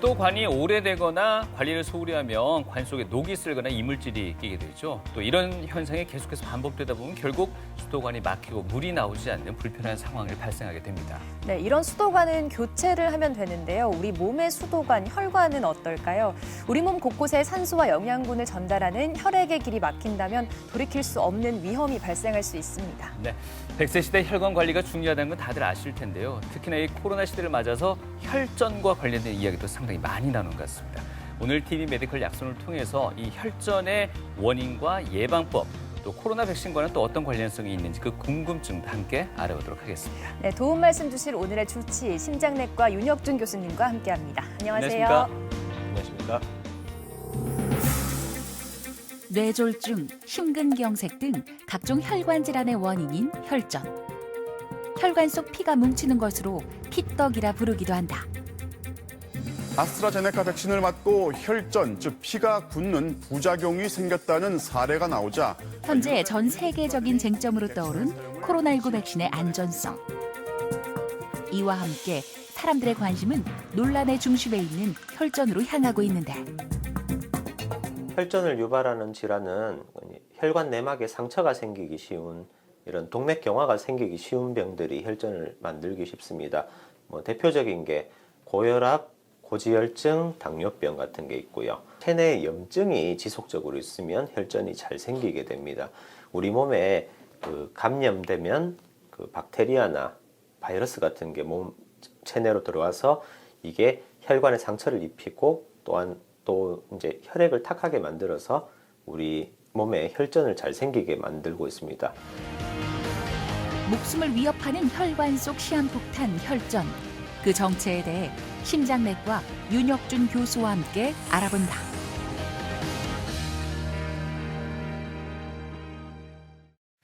수도관이 오래되거나 관리를 소홀히 하면 관 속에 녹이 슬거나 이물질이 끼게 되죠. 또 이런 현상이 계속해서 반복되다 보면 결국 수도관이 막히고 물이 나오지 않는 불편한 상황이 발생하게 됩니다. 네, 이런 수도관은 교체를 하면 되는데요. 우리 몸의 수도관, 혈관은 어떨까요? 우리 몸 곳곳에 산소와 영양분을 전달하는 혈액의 길이 막힌다면 돌이킬 수 없는 위험이 발생할 수 있습니다. 네, 100세 시대 혈관 관리가 중요하다는 건 다들 아실 텐데요. 특히나 이 코로나 시대를 맞아서 혈전과 관련된 이야기도 상당히 많이 나눈 것 같습니다. 오늘 TV 메디컬 약손을 통해서 이 혈전의 원인과 예방법, 또 코로나 백신과는 또 어떤 관련성이 있는지 그 궁금증도 함께 알아보도록 하겠습니다. 네, 도움 말씀 주실 오늘의 주치 심장내과 윤혁준 교수님과 함께합니다. 안녕하세요. 안녕하십니까. 뇌졸중, 심근경색 등 각종 혈관 질환의 원인인 혈전. 혈관 속 피가 뭉치는 것으로 피떡이라 부르기도 한다. 아스트라제네카 백신을 맞고 혈전, 즉 피가 굳는 부작용이 생겼다는 사례가 나오자 현재 전 세계적인 쟁점으로 떠오른 코로나19 백신의 안전성. 이와 함께 사람들의 관심은 논란의 중심에 있는 혈전으로 향하고 있는데 혈전을 유발하는 질환은 혈관 내막에 상처가 생기기 쉬운 이런 동맥경화가 생기기 쉬운 병들이 혈전을 만들기 쉽습니다. 대표적인 게 고혈압, 고지혈증, 당뇨병 같은 게 있고요. 체내에 염증이 지속적으로 있으면 혈전이 잘 생기게 됩니다. 우리 몸에 감염되면 박테리아나 바이러스 같은 게 몸 체내로 들어와서 이게 혈관에 상처를 입히고 또한 또 이제 혈액을 탁하게 만들어서 우리 몸에 혈전을 잘 생기게 만들고 있습니다. 목숨을 위협하는 혈관 속 시한폭탄 혈전. 그 정체에 대해 심장내과 윤혁준 교수와 함께 알아본다.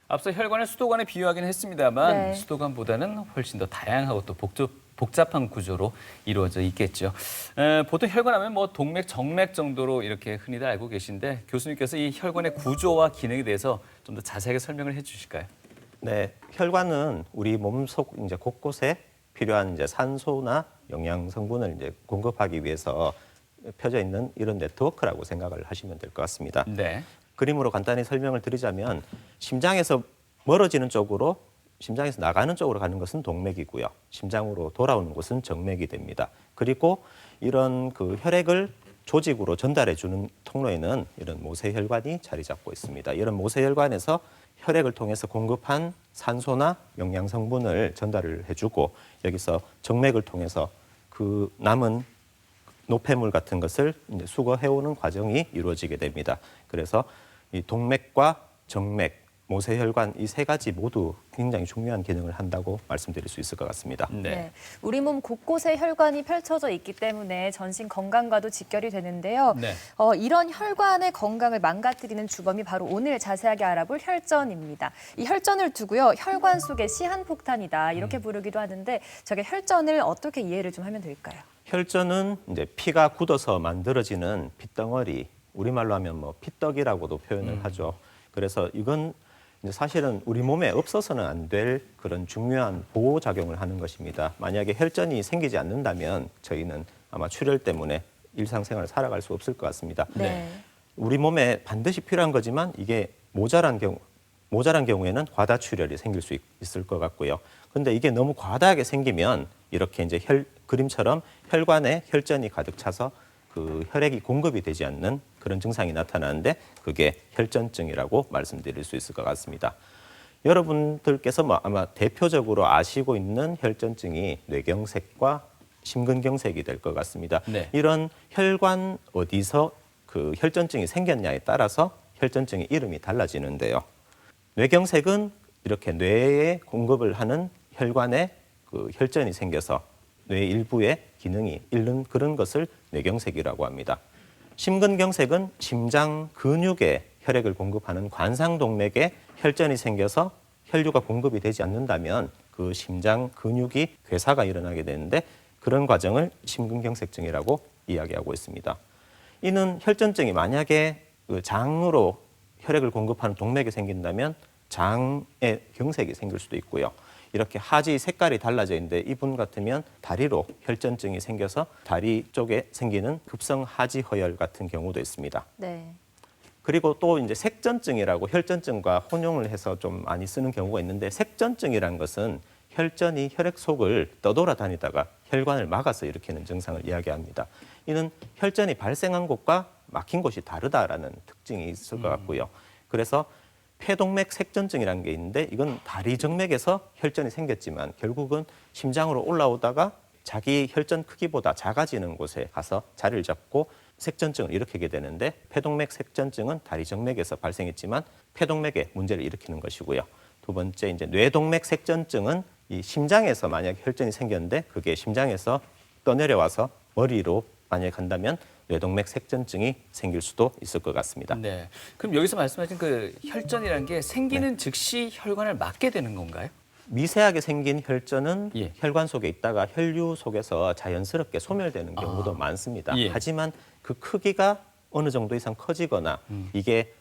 앞서 혈관을 수도관에 비유하기는 했습니다만 네. 수도관보다는 훨씬 더 다양하고 또 복잡한 구조로 이루어져 있겠죠. 보통 혈관하면 동맥, 정맥 정도로 이렇게 흔히들 알고 계신데 교수님께서 이 혈관의 구조와 기능에 대해서 좀 더 자세하게 설명을 해주실까요? 네, 혈관은 우리 몸속 이제 곳곳에 필요한 이제 산소나 영양 성분을 이제 공급하기 위해서 펴져 있는 이런 네트워크라고 생각을 하시면 될 것 같습니다. 네. 그림으로 간단히 설명을 드리자면 심장에서 멀어지는 쪽으로 심장에서 나가는 쪽으로 가는 것은 동맥이고요. 심장으로 돌아오는 곳은 정맥이 됩니다. 그리고 이런 혈액을 조직으로 전달해 주는 통로에는 이런 모세혈관이 자리 잡고 있습니다. 이런 모세혈관에서 혈액을 통해서 공급한 산소나 영양 성분을 전달을 해주고 여기서 정맥을 통해서 그 남은 노폐물 같은 것을 이제 수거해오는 과정이 이루어지게 됩니다. 그래서 이 동맥과 정맥, 모세혈관 이 세 가지 모두 굉장히 중요한 기능을 한다고 말씀드릴 수 있을 것 같습니다. 네, 우리 몸 곳곳에 혈관이 펼쳐져 있기 때문에 전신 건강과도 직결이 되는데요. 네. 이런 혈관의 건강을 망가뜨리는 주범이 바로 오늘 자세하게 알아볼 혈전입니다. 이 혈전을 두고요, 혈관 속의 시한폭탄이다 이렇게 부르기도 하는데 저게 혈전을 어떻게 이해를 좀 하면 될까요? 혈전은 이제 피가 굳어서 만들어지는 핏덩어리, 우리말로 하면 피떡이라고도 표현을 하죠. 그래서 이건 이제 사실은 우리 몸에 없어서는 안 될 그런 중요한 보호작용을 하는 것입니다. 만약에 혈전이 생기지 않는다면 저희는 아마 출혈 때문에 일상생활을 살아갈 수 없을 것 같습니다. 네. 우리 몸에 반드시 필요한 거지만 이게 모자란 경우에는 과다출혈이 생길 수 있을 것 같고요. 근데 이게 너무 과다하게 생기면 이렇게 이제 그림처럼 혈관에 혈전이 가득 차서 혈액이 공급이 되지 않는 그런 증상이 나타나는데 그게 혈전증이라고 말씀드릴 수 있을 것 같습니다. 여러분들께서 아마 대표적으로 아시고 있는 혈전증이 뇌경색과 심근경색이 될 것 같습니다. 네. 이런 혈관 어디서 혈전증이 생겼냐에 따라서 혈전증의 이름이 달라지는데요. 뇌경색은 이렇게 뇌에 공급을 하는 혈관에 혈전이 생겨서 뇌 일부의 기능이 잃는 그런 것을 뇌경색이라고 합니다. 심근경색은 심장 근육에 혈액을 공급하는 관상동맥에 혈전이 생겨서 혈류가 공급이 되지 않는다면 그 심장 근육이 괴사가 일어나게 되는데 그런 과정을 심근경색증이라고 이야기하고 있습니다. 이는 혈전증이 만약에 장으로 혈액을 공급하는 동맥에 생긴다면 장에 경색이 생길 수도 있고요. 이렇게 하지 색깔이 달라져 있는데 이분 같으면 다리로 혈전증이 생겨서 다리 쪽에 생기는 급성 하지 허열 같은 경우도 있습니다. 네. 그리고 또 이제 색전증이라고 혈전증과 혼용을 해서 좀 많이 쓰는 경우가 있는데 색전증이라는 것은 혈전이 혈액 속을 떠돌아다니다가 혈관을 막아서 일으키는 증상을 이야기합니다. 이는 혈전이 발생한 곳과 막힌 곳이 다르다라는 특징이 있을 것 같고요. 그래서 폐동맥 색전증이라는 게 있는데 이건 다리 정맥에서 혈전이 생겼지만 결국은 심장으로 올라오다가 자기 혈전 크기보다 작아지는 곳에 가서 자리를 잡고 색전증을 일으키게 되는데 폐동맥 색전증은 다리 정맥에서 발생했지만 폐동맥에 문제를 일으키는 것이고요. 두 번째 이제 뇌동맥 색전증은 이 심장에서 만약 혈전이 생겼는데 그게 심장에서 떠내려와서 머리로 만약에 간다면 뇌동맥 색전증이 생길 수도 있을 것 같습니다. 네. 그럼 여기서 말씀하신 그 혈전이라는 게 생기는 즉시 혈관을 막게 되는 건가요? 미세하게 생긴 혈전은 예. 혈관 속에 있다가 혈류 속에서 자연스럽게 소멸되는 경우도 많습니다. 예. 하지만 그 크기가 어느 정도 이상 커지거나 이게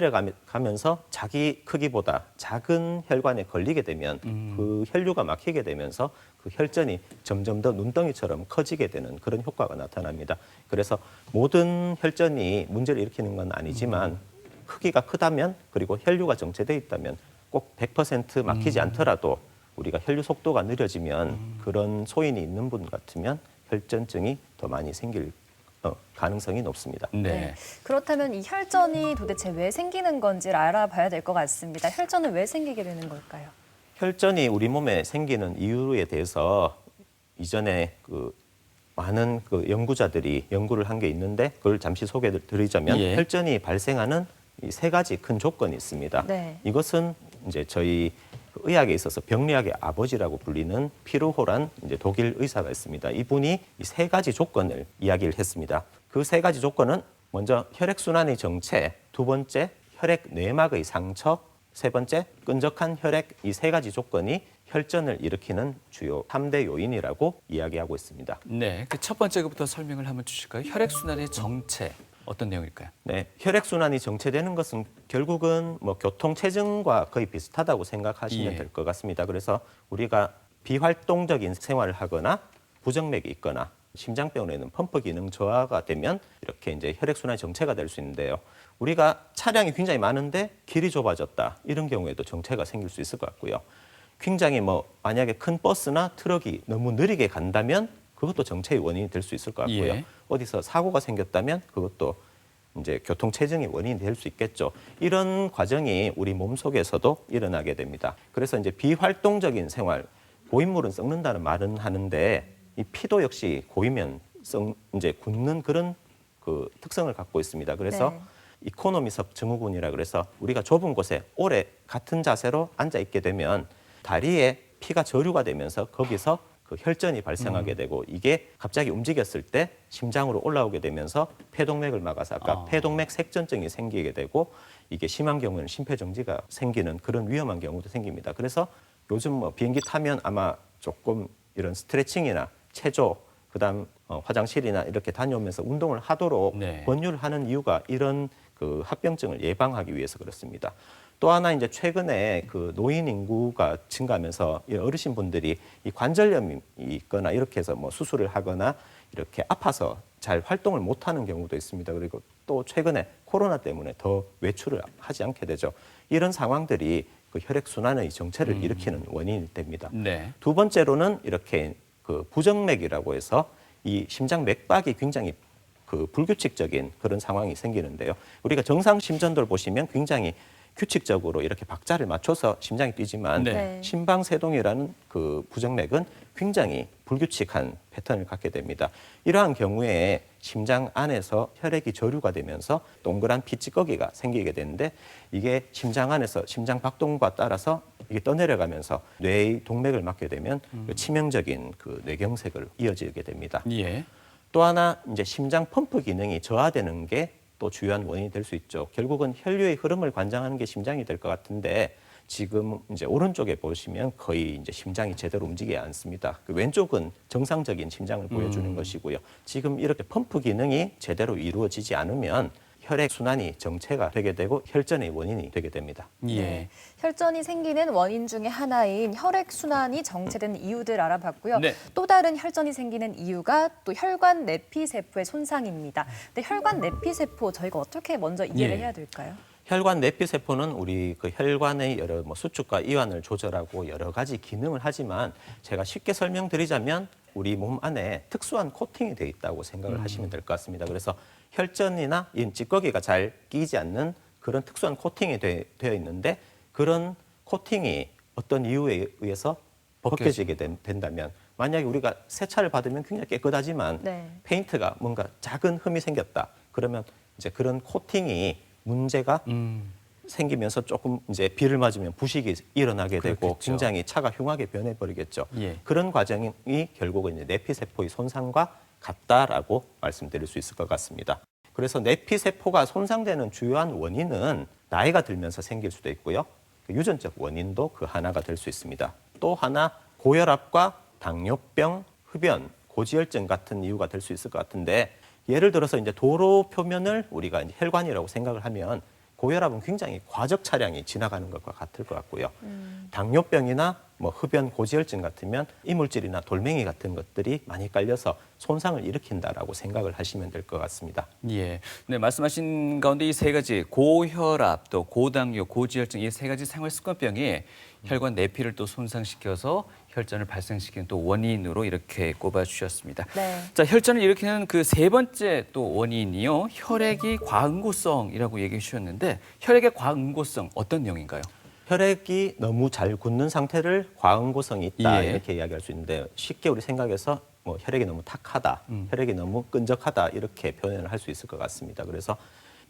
떠내려가면서 자기 크기보다 작은 혈관에 걸리게 되면 그 혈류가 막히게 되면서 그 혈전이 점점 더 눈덩이처럼 커지게 되는 그런 효과가 나타납니다. 그래서 모든 혈전이 문제를 일으키는 건 아니지만 크기가 크다면 그리고 혈류가 정체되어 있다면 꼭 100% 막히지 않더라도 우리가 혈류 속도가 느려지면 그런 소인이 있는 분 같으면 혈전증이 더 많이 생길 가능성이 높습니다. 네. 그렇다면 이 혈전이 도대체 왜 생기는 건지를 알아봐야 될 것 같습니다. 혈전은 왜 생기게 되는 걸까요? 혈전이 우리 몸에 생기는 이유에 대해서 이전에 많은 연구자들이 연구를 한 게 있는데 그걸 잠시 소개드리자면 예. 혈전이 발생하는 이 세 가지 큰 조건이 있습니다. 네. 이것은 이제 저희 의학에 있어서 병리학의 아버지라고 불리는 피르호란 이제 독일 의사가 있습니다. 이분이 이 세 가지 조건을 이야기를 했습니다. 그 세 가지 조건은 먼저 혈액순환의 정체, 두 번째 혈액 내막의 상처, 세 번째 끈적한 혈액, 이 세 가지 조건이 혈전을 일으키는 주요 3대 요인이라고 이야기하고 있습니다. 네. 그 첫 번째 것부터 설명을 한번 주실까요? 혈액순환의 정체 어떤 내용일까요? 네, 혈액순환이 정체되는 것은 결국은 뭐 교통체증과 거의 비슷하다고 생각하시면 예. 될 것 같습니다. 그래서 우리가 비활동적인 생활을 하거나 부정맥이 있거나 심장병으로 인한 펌프 기능 저하가 되면 이렇게 이제 혈액순환이 정체가 될 수 있는데요. 우리가 차량이 굉장히 많은데 길이 좁아졌다. 이런 경우에도 정체가 생길 수 있을 것 같고요. 굉장히 만약에 큰 버스나 트럭이 너무 느리게 간다면 그것도 정체의 원인이 될 수 있을 것 같고요. 예. 어디서 사고가 생겼다면 그것도 이제 교통체증의 원인이 될 수 있겠죠. 이런 과정이 우리 몸 속에서도 일어나게 됩니다. 그래서 이제 비활동적인 생활, 고인물은 썩는다는 말은 하는데 이 피도 역시 고이면 이제 굳는 그런 그 특성을 갖고 있습니다. 그래서 네. 이코노미석 증후군이라 그래서 우리가 좁은 곳에 오래 같은 자세로 앉아 있게 되면 다리에 피가 저류가 되면서 거기서 그 혈전이 발생하게 되고 이게 갑자기 움직였을 때 심장으로 올라오게 되면서 폐동맥을 막아서 아까 폐동맥 색전증이 생기게 되고 이게 심한 경우는 심폐정지가 생기는 그런 위험한 경우도 생깁니다. 그래서 요즘 비행기 타면 아마 조금 이런 스트레칭이나 체조, 그다음 화장실이나 이렇게 다녀오면서 운동을 하도록 네. 권유를 하는 이유가 이런 그 합병증을 예방하기 위해서 그렇습니다. 또 하나 이제 최근에 그 노인 인구가 증가하면서 이 어르신 분들이 이 관절염이 있거나 이렇게 해서 수술을 하거나 이렇게 아파서 잘 활동을 못하는 경우도 있습니다. 그리고 또 최근에 코로나 때문에 더 외출을 하지 않게 되죠. 이런 상황들이 그 혈액 순환의 정체를 일으키는 원인이 됩니다. 네. 두 번째로는 이렇게 그 부정맥이라고 해서 이 심장 맥박이 굉장히 그 불규칙적인 그런 상황이 생기는데요. 우리가 정상 심전도를 보시면 굉장히 규칙적으로 이렇게 박자를 맞춰서 심장이 뛰지만 네. 심방세동이라는 그 부정맥은 굉장히 불규칙한 패턴을 갖게 됩니다. 이러한 경우에 심장 안에서 혈액이 저류가 되면서 동그란 피찌꺼기가 생기게 되는데 이게 심장 안에서 심장 박동과 따라서 이게 떠내려가면서 뇌의 동맥을 막게 되면 치명적인 그 뇌경색을 이어지게 됩니다. 예. 또 하나 이제 심장 펌프 기능이 저하되는 게 또 주요한 원인이 될 수 있죠. 결국은 혈류의 흐름을 관장하는 게 심장이 될 것 같은데 지금 이제 오른쪽에 보시면 거의 이제 심장이 제대로 움직이지 않습니다. 그 왼쪽은 정상적인 심장을 보여주는 것이고요. 지금 이렇게 펌프 기능이 제대로 이루어지지 않으면 혈액 순환이 정체가 되게 되고 혈전의 원인이 되게 됩니다. 예. 네. 혈전이 생기는 원인 중에 하나인 혈액순환이 정체된 이유들 알아봤고요. 네. 또 다른 혈전이 생기는 이유가 또 혈관 내피세포의 손상입니다. 근데 혈관 내피세포 저희가 어떻게 먼저 이해를 예. 해야 될까요? 혈관 내피세포는 우리 그 혈관의 여러 수축과 이완을 조절하고 여러 가지 기능을 하지만 제가 쉽게 설명드리자면 우리 몸 안에 특수한 코팅이 돼 있다고 생각을 하시면 될 것 같습니다. 그래서 혈전이나 이 찌꺼기가 잘 끼지 않는 그런 특수한 코팅이 되어 있는데 그런 코팅이 어떤 이유에 의해서 벗겨지게 된다면 만약에 우리가 세차를 받으면 굉장히 깨끗하지만 네. 페인트가 뭔가 작은 흠이 생겼다. 그러면 이제 그런 코팅이 문제가 생기면서 조금 이제 비를 맞으면 부식이 일어나게 되고 그렇겠죠. 굉장히 차가 흉하게 변해버리겠죠. 예. 그런 과정이 결국은 이제 내피세포의 손상과 같다라고 말씀드릴 수 있을 것 같습니다. 그래서 내피세포가 손상되는 주요한 원인은 나이가 들면서 생길 수도 있고요. 유전적 원인도 그 하나가 될 수 있습니다. 또 하나 고혈압과 당뇨병, 흡연, 고지혈증 같은 이유가 될 수 있을 것 같은데 예를 들어서 이제 도로 표면을 우리가 이제 혈관이라고 생각을 하면 고혈압은 굉장히 과적 차량이 지나가는 것과 같을 것 같고요. 당뇨병이나 뭐 흡연, 고지혈증 같으면 이물질이나 돌멩이 같은 것들이 많이 깔려서 손상을 일으킨다라고 생각을 하시면 될 것 같습니다. 예. 네, 말씀하신 가운데 이 세 가지 고혈압, 또 고당뇨, 고지혈증 이 세 가지 생활 습관병이 혈관 내피를 또 손상시켜서 혈전을 발생시키는 또 원인으로 이렇게 꼽아 주셨습니다. 네. 자, 혈전을 일으키는 그 세 번째 또 원인이요. 혈액이 과응고성이라고 얘기해 주셨는데 혈액의 과응고성 어떤 내용인가요? 혈액이 너무 잘 굳는 상태를 과응고성이 있다 예. 이렇게 이야기할 수 있는데 쉽게 우리 생각해서 뭐 혈액이 너무 탁하다, 혈액이 너무 끈적하다 이렇게 표현을 할 수 있을 것 같습니다. 그래서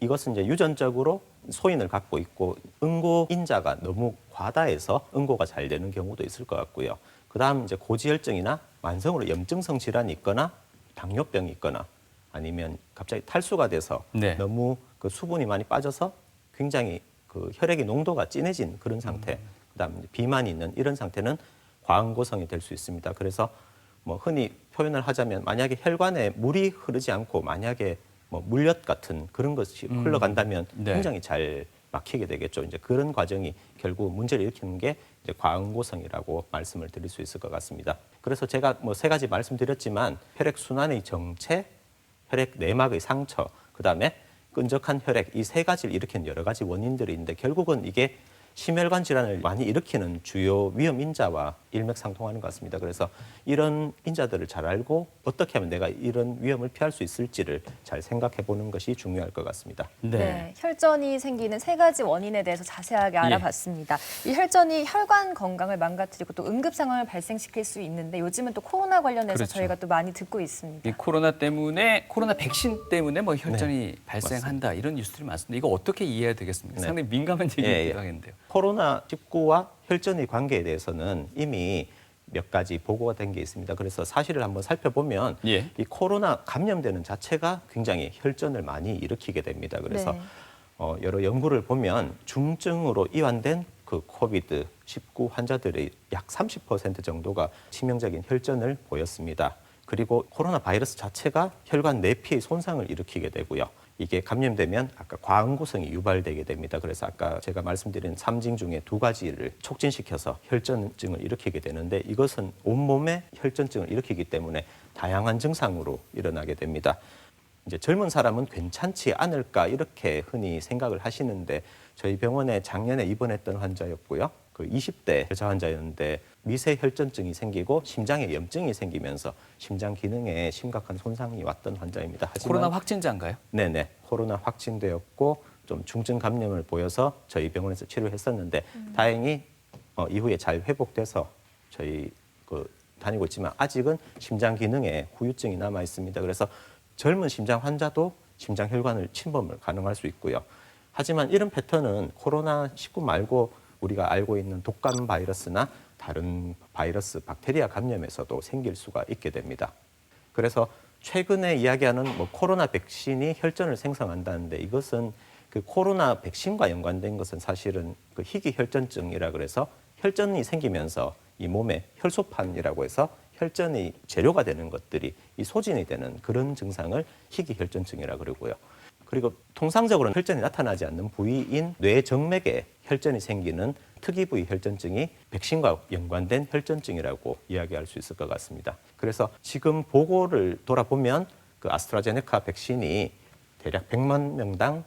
이것은 이제 유전적으로 소인을 갖고 있고 응고인자가 너무 과다해서 응고가 잘 되는 경우도 있을 것 같고요. 그다음 이제 고지혈증이나 만성으로 염증성 질환이 있거나 당뇨병이 있거나 아니면 갑자기 탈수가 돼서 네. 너무 그 수분이 많이 빠져서 굉장히 그 혈액의 농도가 진해진 그런 상태, 그다음 이제 비만이 있는 이런 상태는 과응고성이 될 수 있습니다. 그래서 뭐 흔히 표현을 하자면 만약에 혈관에 물이 흐르지 않고 만약에 뭐 물엿 같은 그런 것이 흘러간다면 네. 굉장히 잘 막히게 되겠죠. 이제 그런 과정이 결국 문제를 일으키는 게 이제 과응고성이라고 말씀을 드릴 수 있을 것 같습니다. 그래서 제가 뭐 세 가지 말씀드렸지만 혈액 순환의 정체, 혈액 내막의 상처, 그다음에 끈적한 혈액 이 세 가지를 일으키는 여러 가지 원인들이 있는데 결국은 이게 심혈관 질환을 많이 일으키는 주요 위험 인자와 일맥상통하는 것 같습니다. 그래서 이런 인자들을 잘 알고 어떻게 하면 내가 이런 위험을 피할 수 있을지를 잘 생각해 보는 것이 중요할 것 같습니다. 네, 혈전이 생기는 세 가지 원인에 대해서 자세하게 알아봤습니다. 이 혈전이 혈관 건강을 망가뜨리고 또 응급 상황을 발생시킬 수 있는데 요즘은 또 코로나 관련해서 그렇죠. 저희가 또 많이 듣고 있습니다. 이 코로나 백신 때문에 뭐 혈전이 발생한다 이런 뉴스들이 많습니다. 이거 어떻게 이해해야 되겠습니까? 네. 상당히 민감한 얘기이기도 예. 하겠는데요. 코로나19와 혈전의 관계에 대해서는 이미 몇 가지 보고가 된 게 있습니다. 그래서 사실을 한번 살펴보면 예. 이 코로나 감염되는 자체가 굉장히 혈전을 많이 일으키게 됩니다. 그래서 네. 여러 연구를 보면 중증으로 이완된 그 코비드-19 환자들의 약 30% 정도가 치명적인 혈전을 보였습니다. 그리고 코로나 바이러스 자체가 혈관 내피의 손상을 일으키게 되고요. 이게 감염되면 아까 과응고성이 유발되게 됩니다. 그래서 아까 제가 말씀드린 3징 중에 2가지를 촉진시켜서 혈전증을 일으키게 되는데 이것은 온몸에 혈전증을 일으키기 때문에 다양한 증상으로 일어나게 됩니다. 이제 젊은 사람은 괜찮지 않을까 이렇게 흔히 생각을 하시는데 저희 병원에 작년에 입원했던 환자였고요. 그 20대 여자 환자였는데 미세 혈전증이 생기고 심장에 염증이 생기면서 심장 기능에 심각한 손상이 왔던 환자입니다. 하지만 코로나 확진자인가요? 네네. 코로나 확진되었고 좀 중증 감염을 보여서 저희 병원에서 치료했었는데 다행히 이후에 잘 회복돼서 저희 다니고 있지만 아직은 심장 기능에 후유증이 남아 있습니다. 그래서 젊은 심장 환자도 심장 혈관을 침범을 가능할 수 있고요. 하지만 이런 패턴은 코로나19 말고 우리가 알고 있는 독감 바이러스나 다른 바이러스, 박테리아 감염에서도 생길 수가 있게 됩니다. 그래서 최근에 이야기하는 뭐 코로나 백신이 혈전을 생성한다는데 이것은 그 코로나 백신과 연관된 것은 사실은 그 희귀 혈전증이라 그래서 혈전이 생기면서 이 몸에 혈소판이라고 해서 혈전의 재료가 되는 것들이 이 소진이 되는 그런 증상을 희귀 혈전증이라 그러고요. 그리고 통상적으로는 혈전이 나타나지 않는 부위인 뇌정맥에 혈전이 생기는 특이 부위 혈전증이 백신과 연관된 혈전증이라고 이야기할 수 있을 것 같습니다. 그래서 지금 보고를 돌아보면 그 아스트라제네카 백신이 대략 100만 명당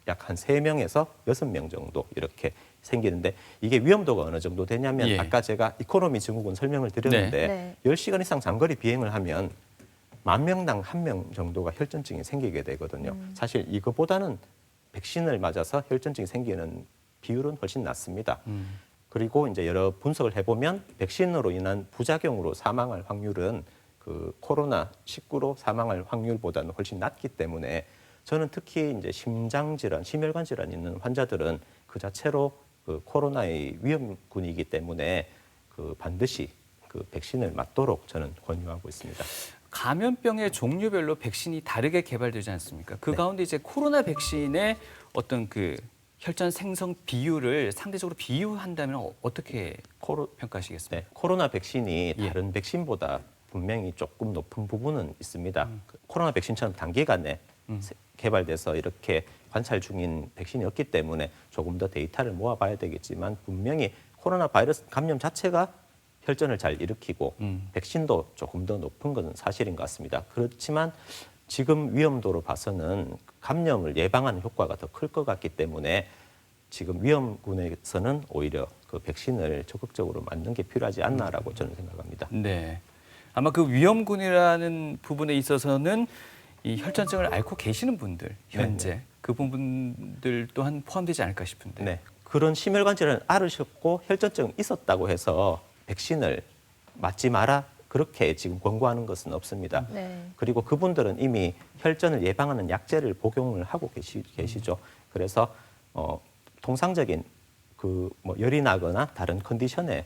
약 한 3명에서 6명 정도 이렇게 생기는데 이게 위험도가 어느 정도 되냐면 예. 아까 제가 이코노미 증후군 설명을 드렸는데 네. 10시간 이상 장거리 비행을 하면 10,000명당 1명 정도가 혈전증이 생기게 되거든요. 사실 이거보다는 백신을 맞아서 혈전증이 생기는 비율은 훨씬 낮습니다. 그리고 이제 여러 분석을 해보면 백신으로 인한 부작용으로 사망할 확률은 그 코로나19로 사망할 확률보다는 훨씬 낮기 때문에 저는 특히 이제 심장 질환, 심혈관 질환 있는 환자들은 그 자체로 그 코로나의 위험군이기 때문에 그 반드시 그 백신을 맞도록 저는 권유하고 있습니다. 감염병의 종류별로 백신이 다르게 개발되지 않습니까? 그 네. 가운데 이제 코로나 백신의 어떤 그 혈전 생성 비율을 상대적으로 비유한다면 어떻게 평가하시겠습니까? 네, 코로나 백신이 예. 다른 백신보다 분명히 조금 높은 부분은 있습니다. 그 코로나 백신처럼 단기간에 개발돼서 이렇게 관찰 중인 백신이었기 때문에 조금 더 데이터를 모아봐야 되겠지만 분명히 코로나 바이러스 감염 자체가 혈전을 잘 일으키고 백신도 조금 더 높은 것은 사실인 것 같습니다. 그렇지만 지금 위험도로 봐서는 감염을 예방하는 효과가 더 클 것 같기 때문에 지금 위험군에서는 오히려 그 백신을 적극적으로 맞는 게 필요하지 않나라고 저는 생각합니다. 네. 아마 그 위험군이라는 부분에 있어서는 이 혈전증을 앓고 계시는 분들 현재 그 부분들 또한 포함되지 않을까 싶은데. 네, 그런 심혈관 질환을 앓으셨고 혈전증 있었다고 해서 백신을 맞지 마라 그렇게 지금 권고하는 것은 없습니다. 네. 그리고 그분들은 이미 혈전을 예방하는 약제를 복용을 하고 계시죠. 그래서 통상적인 그 뭐 열이 나거나 다른 컨디션에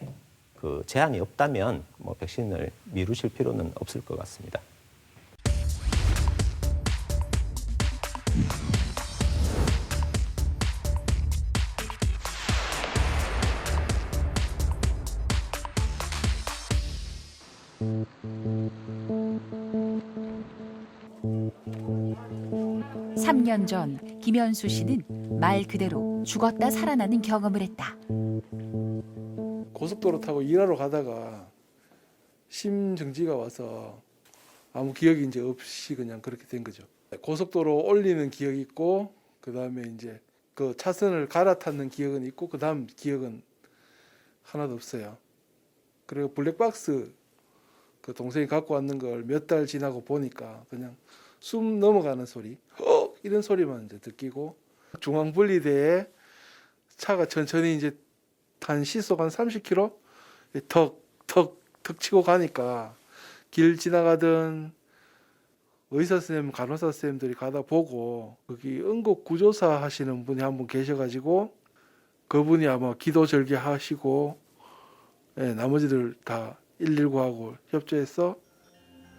그 제한이 없다면 뭐 백신을 미루실 필요는 없을 것 같습니다. 삼 년 전 김현수 씨는 말 그대로 죽었다 살아나는 경험을 했다. 고속도로 타고 일하러 가다가 심정지가 와서 아무 기억이 이제 없이 그냥 그렇게 된 거죠. 고속도로 올리는 기억이 있고 그다음에 이제 그 차선을 갈아탔는 기억은 있고 그다음 기억은 하나도 없어요. 그리고 블랙박스 그 동생이 갖고 왔는 걸 몇 달 지나고 보니까 그냥 숨 넘어가는 소리, 이런 소리만 이제 듣기고 중앙분리대에 차가 천천히 이제 한 시속 한 30km 턱 치고 가니까 길 지나가던 의사 선생님, 간호사 선생님들이 가다 보고 거기 응급 구조사 하시는 분이 한 분 계셔가지고 그분이 아마 기도 절개 하시고 나머지들 다 119하고 협조해서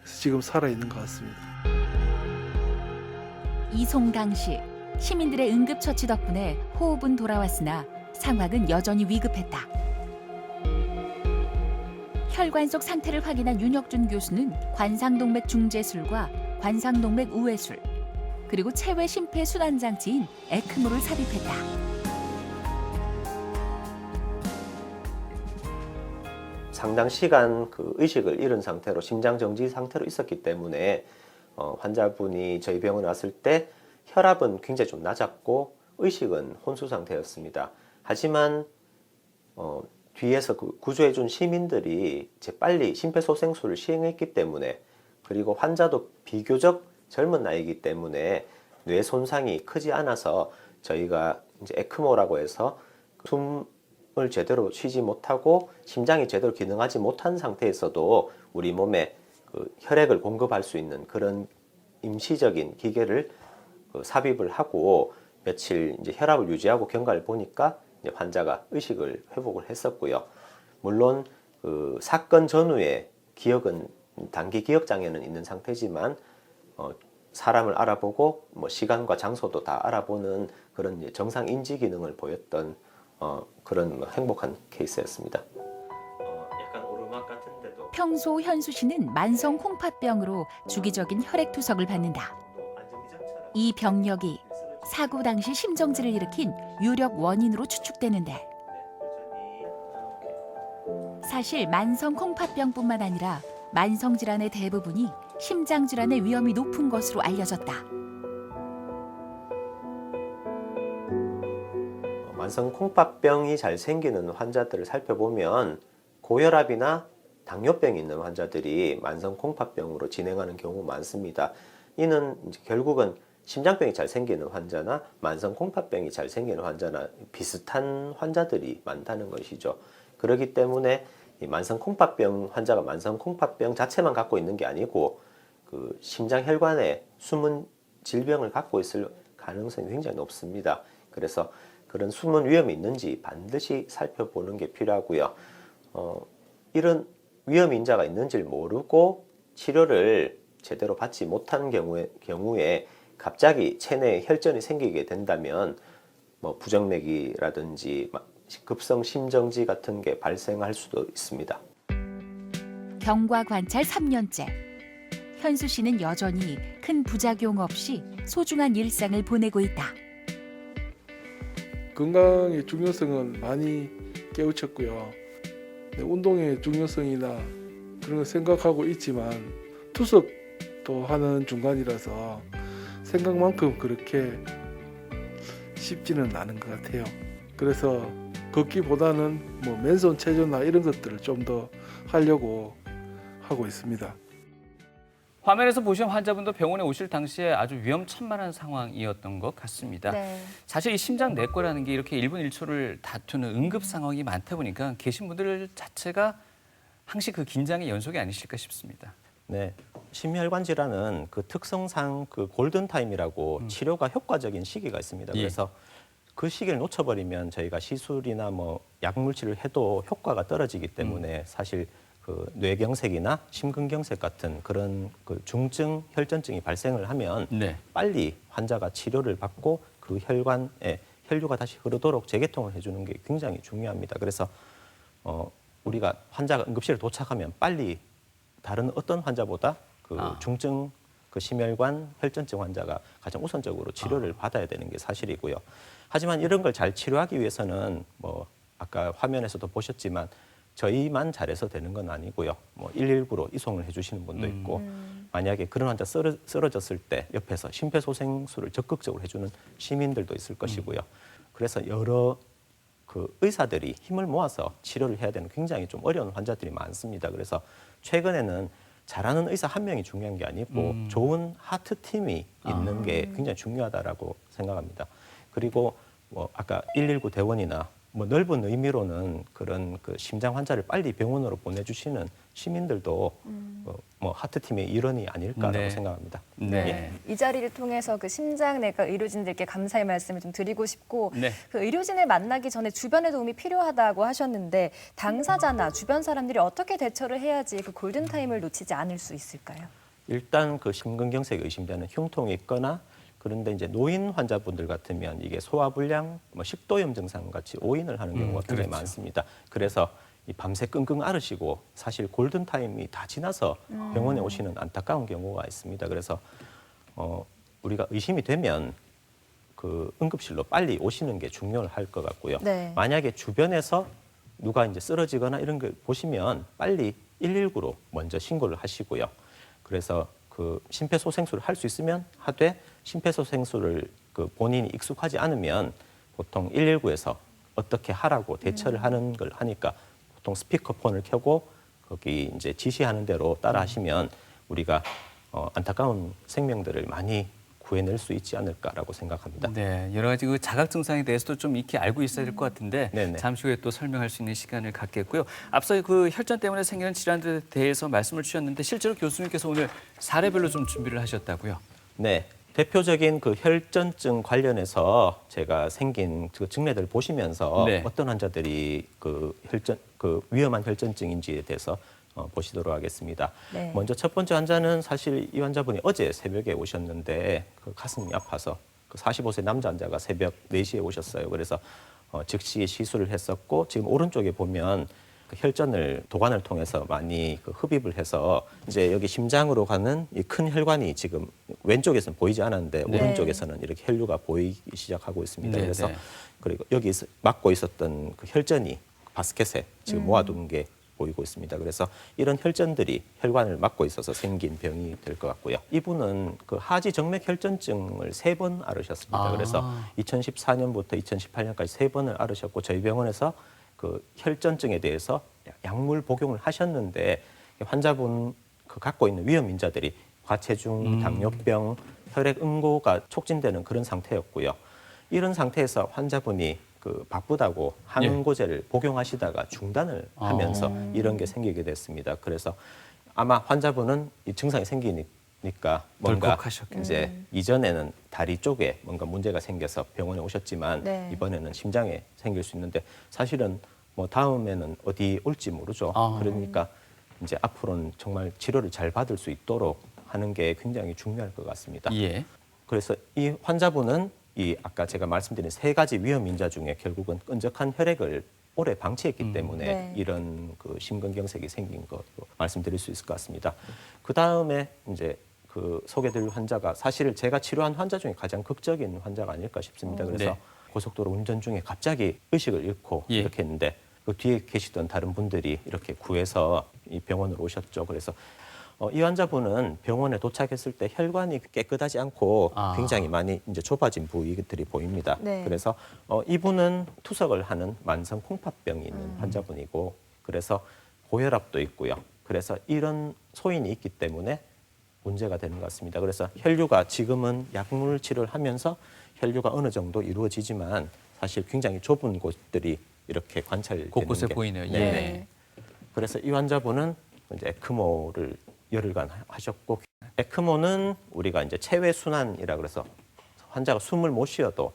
지금 살아 있는 것 같습니다. 이송 당시 시민들의 응급처치 덕분에 호흡은 돌아왔으나 상황은 여전히 위급했다. 혈관 속 상태를 확인한 윤혁준 교수는 관상동맥 중재술과 관상동맥 우회술 그리고 체외 심폐순환장치인 에크모를 삽입했다. 상당 시간 그 의식을 잃은 상태로 심장 정지 상태로 있었기 때문에 환자분이 저희 병원에 왔을 때 혈압은 굉장히 좀 낮았고 의식은 혼수 상태였습니다. 하지만 뒤에서 그 구조해준 시민들이 재빨리 심폐소생술을 시행했기 때문에 그리고 환자도 비교적 젊은 나이이기 때문에 뇌 손상이 크지 않아서 저희가 이제 에크모라고 해서 숨을 제대로 쉬지 못하고 심장이 제대로 기능하지 못한 상태에서도 우리 몸에 그 혈액을 공급할 수 있는 그런 임시적인 기계를 삽입을 하고 며칠 이제 혈압을 유지하고 경과를 보니까 이제 환자가 의식을 회복을 했었고요. 물론 그 사건 전후에 기억은 단기 기억 장애는 있는 상태지만 사람을 알아보고 뭐 시간과 장소도 다 알아보는 그런 이제 정상 인지 기능을 보였던 그런 행복한 케이스였습니다. 약간 오르막 같은데도 평소 현수 씨는 만성 콩팥병으로 주기적인 혈액 투석을 받는다. 안정기장처럼 이 병력이 사고 당시 심정지를 일으킨 유력 원인으로 추측되는데 사실 만성 콩팥병뿐만 아니라 만성 질환의 대부분이 심장 질환의 위험이 높은 것으로 알려졌다. 만성 콩팥병이 잘 생기는 환자들을 살펴보면 고혈압이나 당뇨병이 있는 환자들이 만성 콩팥병으로 진행하는 경우 많습니다. 이는 이제 결국은 심장병이 잘 생기는 환자나 만성 콩팥병이 잘 생기는 환자나 비슷한 환자들이 많다는 것이죠. 그렇기 때문에 이 만성 콩팥병 환자가 만성 콩팥병 자체만 갖고 있는 게 아니고 그 심장 혈관에 숨은 질병을 갖고 있을 가능성이 굉장히 높습니다. 그래서 그런 숨은 위험이 있는지 반드시 살펴보는 게 필요하고요. 이런 위험 인자가 있는지를 모르고 치료를 제대로 받지 못하는 경우에 갑자기 체내에 혈전이 생기게 된다면 뭐 부정맥이라든지 급성 심정지 같은 게 발생할 수도 있습니다. 경과 관찰 3년째. 현수 씨는 여전히 큰 부작용 없이 소중한 일상을 보내고 있다. 건강의 중요성은 많이 깨우쳤고요. 운동의 중요성이나 그런 걸 생각하고 있지만 투석도 하는 중간이라서 생각만큼 그렇게 쉽지는 않은 것 같아요. 그래서 걷기보다는 뭐 맨손 체조나 이런 것들을 좀 더 하려고 하고 있습니다. 화면에서 보시는 환자분도 병원에 오실 당시에 아주 위험천만한 상황이었던 것 같습니다. 네. 사실 이 심장 내과라는 게 이렇게 1분 1초를 다투는 응급 상황이 많다 보니까 계신 분들 자체가 항시 그 긴장의 연속이 아니실까 싶습니다. 네, 심혈관 질환은 그 특성상 그 골든 타임이라고 치료가 효과적인 시기가 있습니다. 예. 그래서 그 시기를 놓쳐버리면 저희가 시술이나 뭐 약물치료를 해도 효과가 떨어지기 때문에 사실 그 뇌경색이나 심근경색 같은 그런 그 중증 혈전증이 발생을 하면 네. 빨리 환자가 치료를 받고 그 혈관에 혈류가 다시 흐르도록 재개통을 해주는 게 굉장히 중요합니다. 그래서 우리가 환자가 응급실에 도착하면 빨리 다른 어떤 환자보다 그 중증 그 심혈관 혈전증 환자가 가장 우선적으로 치료를 받아야 되는 게 사실이고요. 하지만 이런 걸 잘 치료하기 위해서는 뭐 아까 화면에서도 보셨지만 저희만 잘해서 되는 건 아니고요. 뭐 119로 이송을 해주시는 분도 있고 만약에 그런 환자 쓰러졌을 때 옆에서 심폐소생술을 적극적으로 해주는 시민들도 있을 것이고요. 그래서 여러 그 의사들이 힘을 모아서 치료를 해야 되는 굉장히 좀 어려운 환자들이 많습니다. 그래서 최근에는 잘하는 의사 한 명이 중요한 게 아니고 좋은 하트 팀이 있는 게 굉장히 중요하다라고 생각합니다. 그리고 뭐 아까 119 대원이나 뭐 넓은 의미로는 그런 그 심장 환자를 빨리 병원으로 보내주시는 시민들도 뭐 하트 팀의 일원이 아닐까라고 네. 생각합니다. 네. 이 자리를 통해서 그 심장내과 의료진들께 감사의 말씀을 좀 드리고 싶고 네. 그 의료진을 만나기 전에 주변의 도움이 필요하다고 하셨는데 당사자나 주변 사람들이 어떻게 대처를 해야지 그 골든타임을 놓치지 않을 수 있을까요? 일단 그 심근경색 의심자는 흉통이 있거나 그런데 이제 노인 환자분들 같으면 이게 소화불량, 뭐 식도염 증상 같이 오인을 하는 경우가 굉장히 그렇죠. 많습니다. 그래서 이 밤새 끙끙 앓으시고 사실 골든 타임이 다 지나서 병원에 오시는 안타까운 경우가 있습니다. 그래서 우리가 의심이 되면 그 응급실로 빨리 오시는 게 중요할 것 같고요. 네. 만약에 주변에서 누가 이제 쓰러지거나 이런 걸 보시면 빨리 119로 먼저 신고를 하시고요. 그래서 그 심폐소생술을 할 수 있으면 하되 심폐소생술을 그 본인이 익숙하지 않으면 보통 119에서 어떻게 하라고 대처를 하는 걸 하니까 보통 스피커폰을 켜고 거기 이제 지시하는 대로 따라 하시면 우리가 안타까운 생명들을 많이 구해낼 수 있지 않을까라고 생각합니다. 네, 여러 가지 그 자각 증상에 대해서도 좀 익히 알고 있어야 될 것 같은데 네네. 잠시 후에 또 설명할 수 있는 시간을 갖겠고요. 앞서 그 혈전 때문에 생기는 질환들에 대해서 말씀을 주셨는데 실제로 교수님께서 오늘 사례별로 좀 준비를 하셨다고요? 네. 대표적인 그 혈전증 관련해서 제가 생긴 그 증례들 보시면서 네. 어떤 환자들이 그 위험한 혈전증인지에 대해서 보시도록 하겠습니다. 네. 먼저 첫 번째 환자는 사실 이 환자분이 어제 새벽에 오셨는데 그 가슴이 아파서 그 45세 남자 환자가 새벽 4시에 오셨어요. 그래서 즉시 시술을 했었고 지금 오른쪽에 보면 그 혈전을 도관을 통해서 많이 그 흡입을 해서 이제 여기 심장으로 가는 이 큰 혈관이 지금 왼쪽에서는 보이지 않았는데 네. 오른쪽에서는 이렇게 혈류가 보이기 시작하고 있습니다. 네, 그래서 네. 그리고 여기 막고 있었던 그 혈전이 바스켓에 지금 모아둔 게 보이고 있습니다. 그래서 이런 혈전들이 혈관을 막고 있어서 생긴 병이 될 것 같고요. 이분은 그 하지 정맥 혈전증을 3번 앓으셨습니다. 아. 그래서 2014년부터 2018년까지 3번을 앓으셨고 저희 병원에서 그 혈전증에 대해서 약물 복용을 하셨는데 환자분 그 갖고 있는 위험 인자들이 과체중, 당뇨병, 혈액 응고가 촉진되는 그런 상태였고요. 이런 상태에서 환자분이 그 바쁘다고 항응고제를 복용하시다가 중단을 하면서 이런 게 생기게 됐습니다. 그래서 아마 환자분은 이 증상이 생기니까 뭔가 덜컥하셨겠네요. 이제 이전에는 다리 쪽에 뭔가 문제가 생겨서 병원에 오셨지만 네. 이번에는 심장에 생길 수 있는데 사실은 뭐 다음에는 어디 올지 모르죠. 아. 그러니까 이제 앞으로는 정말 치료를 잘 받을 수 있도록 하는 게 굉장히 중요할 것 같습니다. 예. 그래서 이 환자분은 이 아까 제가 말씀드린 3가지 위험 인자 중에 결국은 끈적한 혈액을 오래 방치했기 때문에 네. 이런 그 심근경색이 생긴 것으로 말씀드릴 수 있을 것 같습니다. 그 다음에 이제 그 소개드릴 환자가 사실 제가 치료한 환자 중에 가장 극적인 환자가 아닐까 싶습니다. 그래서 네. 고속도로 운전 중에 갑자기 의식을 잃고 예. 이렇게 했는데 그 뒤에 계시던 다른 분들이 이렇게 구해서 이 병원으로 오셨죠. 그래서 이 환자분은 병원에 도착했을 때 혈관이 깨끗하지 않고 아. 굉장히 많이 이제 좁아진 부위들이 보입니다. 네. 그래서 이분은 투석을 하는 만성 콩팥병이 있는 환자분이고 그래서 고혈압도 있고요. 그래서 이런 소인이 있기 때문에 문제가 되는 것 같습니다. 그래서 혈류가 지금은 약물 치료를 하면서 혈류가 어느 정도 이루어지지만 사실 굉장히 좁은 곳들이 이렇게 관찰되는 곳곳에 게 보이네요. 네. 예. 그래서 이 환자분은 이제 에크모를 열흘간 하셨고 에크모는 우리가 이제 체외 순환이라 그래서 환자가 숨을 못 쉬어도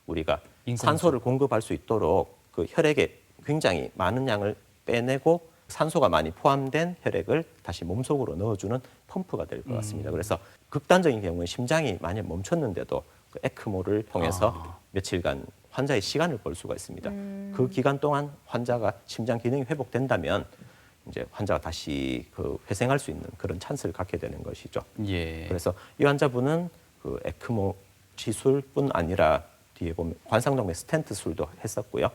우리가 인공수. 산소를 공급할 수 있도록 그 혈액에 굉장히 많은 양을 빼내고 산소가 많이 포함된 혈액을 다시 몸속으로 넣어주는 펌프가 될 것 같습니다. 그래서 극단적인 경우에 심장이 만약 멈췄는데도 그 에크모를 통해서 며칠간 환자의 시간을 벌 수가 있습니다. 그 기간 동안 환자가 심장 기능이 회복된다면 이제 환자가 다시 그 회생할 수 있는 그런 찬스를 갖게 되는 것이죠. 예. 그래서 이 환자분은 그 에크모 시술뿐 아니라 뒤에 보면 관상동맥 스텐트 술도 했었고요.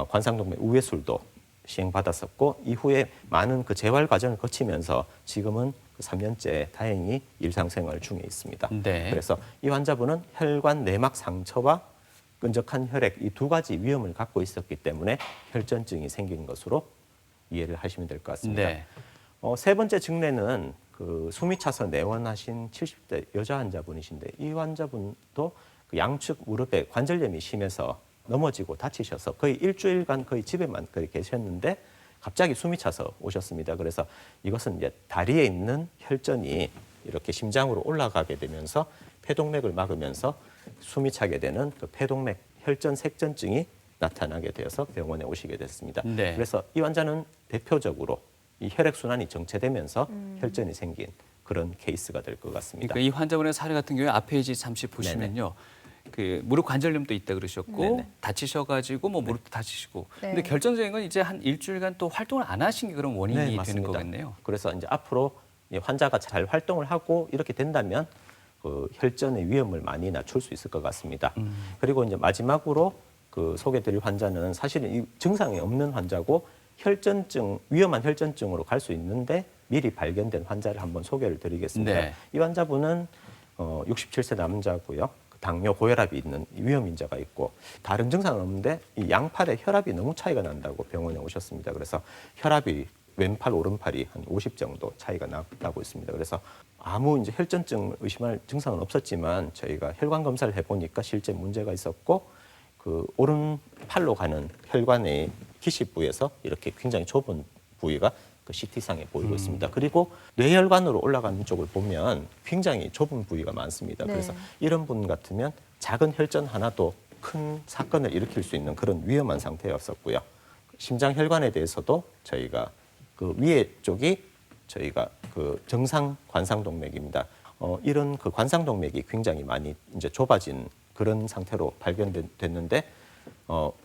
관상동맥 우회술도 시행받았었고 이후에 많은 그 재활 과정을 거치면서 지금은 3년째 다행히 일상생활 중에 있습니다. 네. 그래서 이 환자분은 혈관 내막 상처와 끈적한 혈액 이 2가지 위험을 갖고 있었기 때문에 혈전증이 생긴 것으로 이해를 하시면 될 것 같습니다. 네. 3번째 증례는 그 숨이 차서 내원하신 70대 여자 환자분이신데 이 환자분도 그 양측 무릎에 관절염이 심해서 넘어지고 다치셔서 거의 일주일간 거의 집에만 거의 계셨는데 갑자기 숨이 차서 오셨습니다. 그래서 이것은 이제 다리에 있는 혈전이 이렇게 심장으로 올라가게 되면서 폐동맥을 막으면서 숨이 차게 되는 그 폐동맥 혈전 색전증이 나타나게 되어서 병원에 오시게 됐습니다. 네. 그래서 이 환자는 대표적으로 이 혈액 순환이 정체되면서 혈전이 생긴 그런 케이스가 될 것 같습니다. 그러니까 이 환자분의 사례 같은 경우에 앞에 이제 잠시 보시면요. 그 무릎 관절염도 있다 그러셨고 네네. 다치셔가지고 뭐 무릎도 다치시고. 네. 근데 결정적인 건 이제 한 일주일간 또 활동을 안 하신 게 그런 원인이 되는 맞습니다. 거겠네요. 그래서 이제 앞으로 이 환자가 잘 활동을 하고 이렇게 된다면 그 혈전의 위험을 많이 낮출 수 있을 것 같습니다. 그리고 이제 마지막으로 그 소개드릴 환자는 사실은 이 증상이 없는 환자고 혈전증 위험한 혈전증으로 갈 수 있는데 미리 발견된 환자를 한번 소개를 드리겠습니다. 네. 이 환자분은 67세 남자고요. 당뇨, 고혈압이 있는 위험 인자가 있고 다른 증상은 없는데 이 양팔의 혈압이 너무 차이가 난다고 병원에 오셨습니다. 그래서 혈압이 왼팔, 오른팔이 한 50 정도 차이가 나고 있습니다. 그래서 아무 이제 혈전증을 의심할 증상은 없었지만 저희가 혈관 검사를 해보니까 실제 문제가 있었고 그 오른팔로 가는 혈관의 기시부에서 이렇게 굉장히 좁은 부위가 그 CT상에 보이고 있습니다. 그리고 뇌혈관으로 올라가는 쪽을 보면 굉장히 좁은 부위가 많습니다. 네. 그래서 이런 분 같으면 작은 혈전 하나도 큰 사건을 일으킬 수 있는 그런 위험한 상태였었고요. 심장 혈관에 대해서도 저희가 그 위에 쪽이 저희가 그 정상 관상동맥입니다. 이런 그 관상동맥이 굉장히 많이 이제 좁아진 그런 상태로 발견됐는데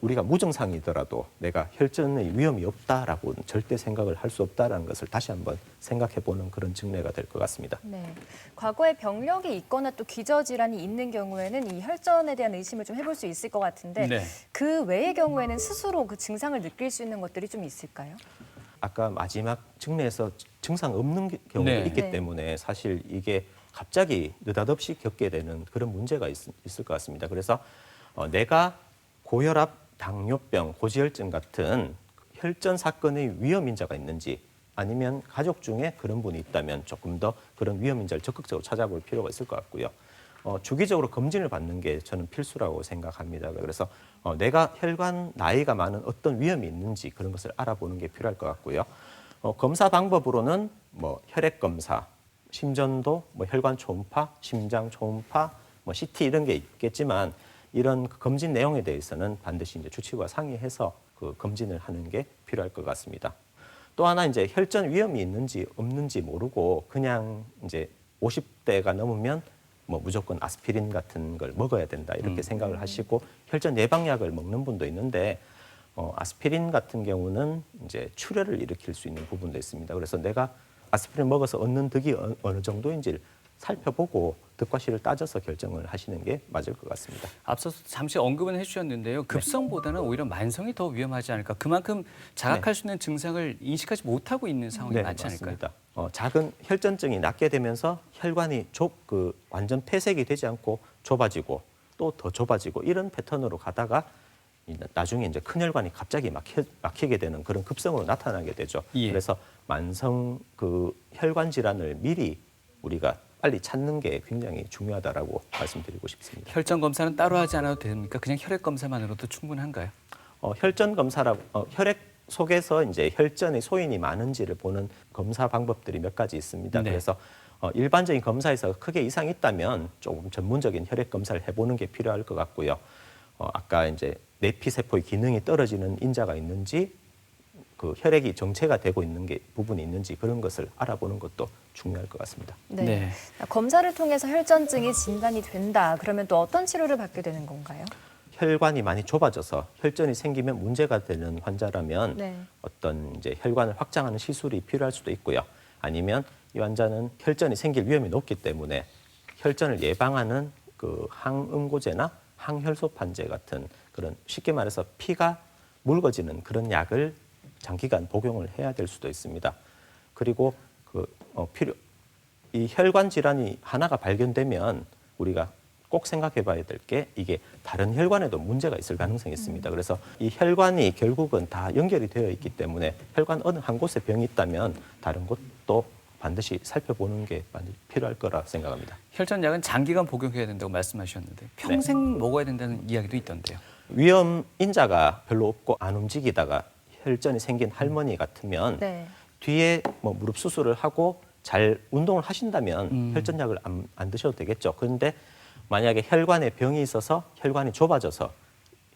우리가 무증상이더라도 내가 혈전의 위험이 없다라고 절대 생각을 할 수 없다라는 것을 다시 한번 생각해보는 그런 증례가 될 것 같습니다. 네. 과거에 병력이 있거나 또 기저질환이 있는 경우에는 이 혈전에 대한 의심을 좀 해볼 수 있을 것 같은데 네. 그 외의 경우에는 스스로 그 증상을 느낄 수 있는 것들이 좀 있을까요? 아까 마지막 증례에서 증상 없는 경우가 네. 있기 네. 때문에 사실 이게 갑자기 느닷없이 겪게 되는 그런 문제가 있을 것 같습니다. 그래서 내가 고혈압, 당뇨병, 고지혈증 같은 혈전 사건의 위험 인자가 있는지 아니면 가족 중에 그런 분이 있다면 조금 더 그런 위험 인자를 적극적으로 찾아볼 필요가 있을 것 같고요. 주기적으로 검진을 받는 게 저는 필수라고 생각합니다. 그래서 내가 혈관 나이가 많은 어떤 위험이 있는지 그런 것을 알아보는 게 필요할 것 같고요. 검사 방법으로는 뭐 혈액 검사, 심전도, 뭐 혈관 초음파, 심장 초음파, 뭐 CT 이런 게 있겠지만 이런 검진 내용에 대해서는 반드시 이제 주치의와 상의해서 그 검진을 하는 게 필요할 것 같습니다. 또 하나 이제 혈전 위험이 있는지 없는지 모르고 그냥 이제 50대가 넘으면 뭐 무조건 아스피린 같은 걸 먹어야 된다 이렇게 생각을 하시고 혈전 예방약을 먹는 분도 있는데 아스피린 같은 경우는 이제 출혈을 일으킬 수 있는 부분도 있습니다. 그래서 내가 아스피린 먹어서 얻는 득이 어느 정도인지를 살펴보고 득과실을 따져서 결정을 하시는 게 맞을 것 같습니다. 앞서서 잠시 언급은 해주셨는데요. 급성보다는 오히려 만성이 더 위험하지 않을까. 그만큼 자각할 수 있는 증상을 인식하지 못하고 있는 상황이 많지 않을까요? 맞습니다. 작은 혈전증이 낫게 되면서 혈관이 완전 폐색이 되지 않고 좁아지고 또 더 좁아지고 이런 패턴으로 가다가 나중에 이제 큰 혈관이 갑자기 막히게 되는 그런 급성으로 나타나게 되죠. 예. 그래서 만성 그 혈관 질환을 미리 우리가 빨리 찾는 게 굉장히 중요하다라고 말씀드리고 싶습니다. 혈전 검사는 따로 하지 않아도 됩니까? 그냥 혈액 검사만으로도 충분한가요? 혈전 혈액 속에서 이제 혈전의 소인이 많은지를 보는 검사 방법들이 몇 가지 있습니다. 네. 그래서 일반적인 검사에서 크게 이상이 있다면 조금 전문적인 혈액 검사를 해보는 게 필요할 것 같고요. 아까 이제 내피 세포의 기능이 떨어지는 인자가 있는지, 그 혈액이 정체가 되고 있는 부분이 있는지 그런 것을 알아보는 것도 중요할 것 같습니다. 네. 네. 검사를 통해서 혈전증이 진단이 된다. 그러면 또 어떤 치료를 받게 되는 건가요? 혈관이 많이 좁아져서 혈전이 생기면 문제가 되는 환자라면 네. 어떤 이제 혈관을 확장하는 시술이 필요할 수도 있고요. 아니면 이 환자는 혈전이 생길 위험이 높기 때문에 혈전을 예방하는 그 항응고제나 항혈소판제 같은 그런 쉽게 말해서 피가 묽어지는 그런 약을 장기간 복용을 해야 될 수도 있습니다. 그리고 이 혈관 질환이 하나가 발견되면 우리가 꼭 생각해 봐야 될 게 이게 다른 혈관에도 문제가 있을 가능성이 있습니다. 그래서 이 혈관이 결국은 다 연결이 되어 있기 때문에 혈관 어느 한 곳에 병이 있다면 다른 곳도 반드시 살펴보는 게 필요할 거라 생각합니다. 혈전약은 장기간 복용해야 된다고 말씀하셨는데 평생 먹어야 된다는 이야기도 있던데요. 위험 인자가 별로 없고 안 움직이다가 혈전이 생긴 할머니 같으면 네. 뒤에 뭐 무릎 수술을 하고 잘 운동을 하신다면 혈전약을 안 드셔도 되겠죠. 그런데 만약에 혈관에 병이 있어서 혈관이 좁아져서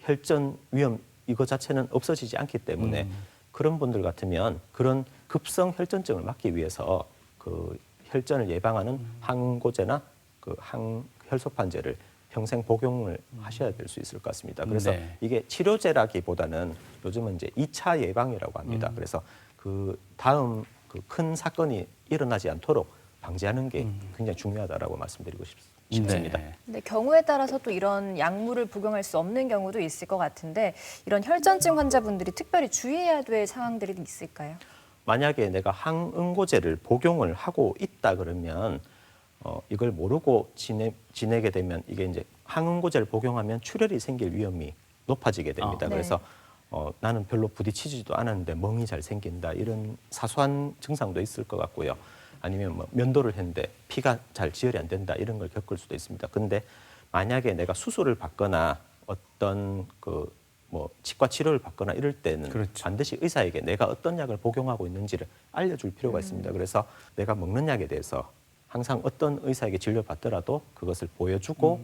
혈전 위험 이거 자체는 없어지지 않기 때문에 그런 분들 같으면 그런 급성 혈전증을 막기 위해서 그 혈전을 예방하는 항고제나 그 항혈소판제를 평생 복용을 하셔야 될 수 있을 것 같습니다. 그래서 네. 이게 치료제라기보다는 요즘은 이제 2차 예방이라고 합니다. 그래서 그 다음 그 큰 사건이 일어나지 않도록 방지하는 게 굉장히 중요하다라고 말씀드리고 싶습니다. 네. 근데 경우에 따라서 또 이런 약물을 복용할 수 없는 경우도 있을 것 같은데 이런 혈전증 환자분들이 특별히 주의해야 될 상황들이 있을까요? 만약에 내가 항응고제를 복용을 하고 있다 그러면 이걸 모르고 지내게 되면 이게 이제 항응고제를 복용하면 출혈이 생길 위험이 높아지게 됩니다. 네. 그래서 나는 별로 부딪히지도 않았는데 멍이 잘 생긴다 이런 사소한 증상도 있을 것 같고요. 아니면 뭐 면도를 했는데 피가 잘 지혈이 안 된다 이런 걸 겪을 수도 있습니다. 근데 만약에 내가 수술을 받거나 어떤 뭐 치과 치료를 받거나 이럴 때는 그렇죠. 반드시 의사에게 내가 어떤 약을 복용하고 있는지를 알려줄 필요가 있습니다. 그래서 내가 먹는 약에 대해서 항상 어떤 의사에게 진료받더라도 그것을 보여주고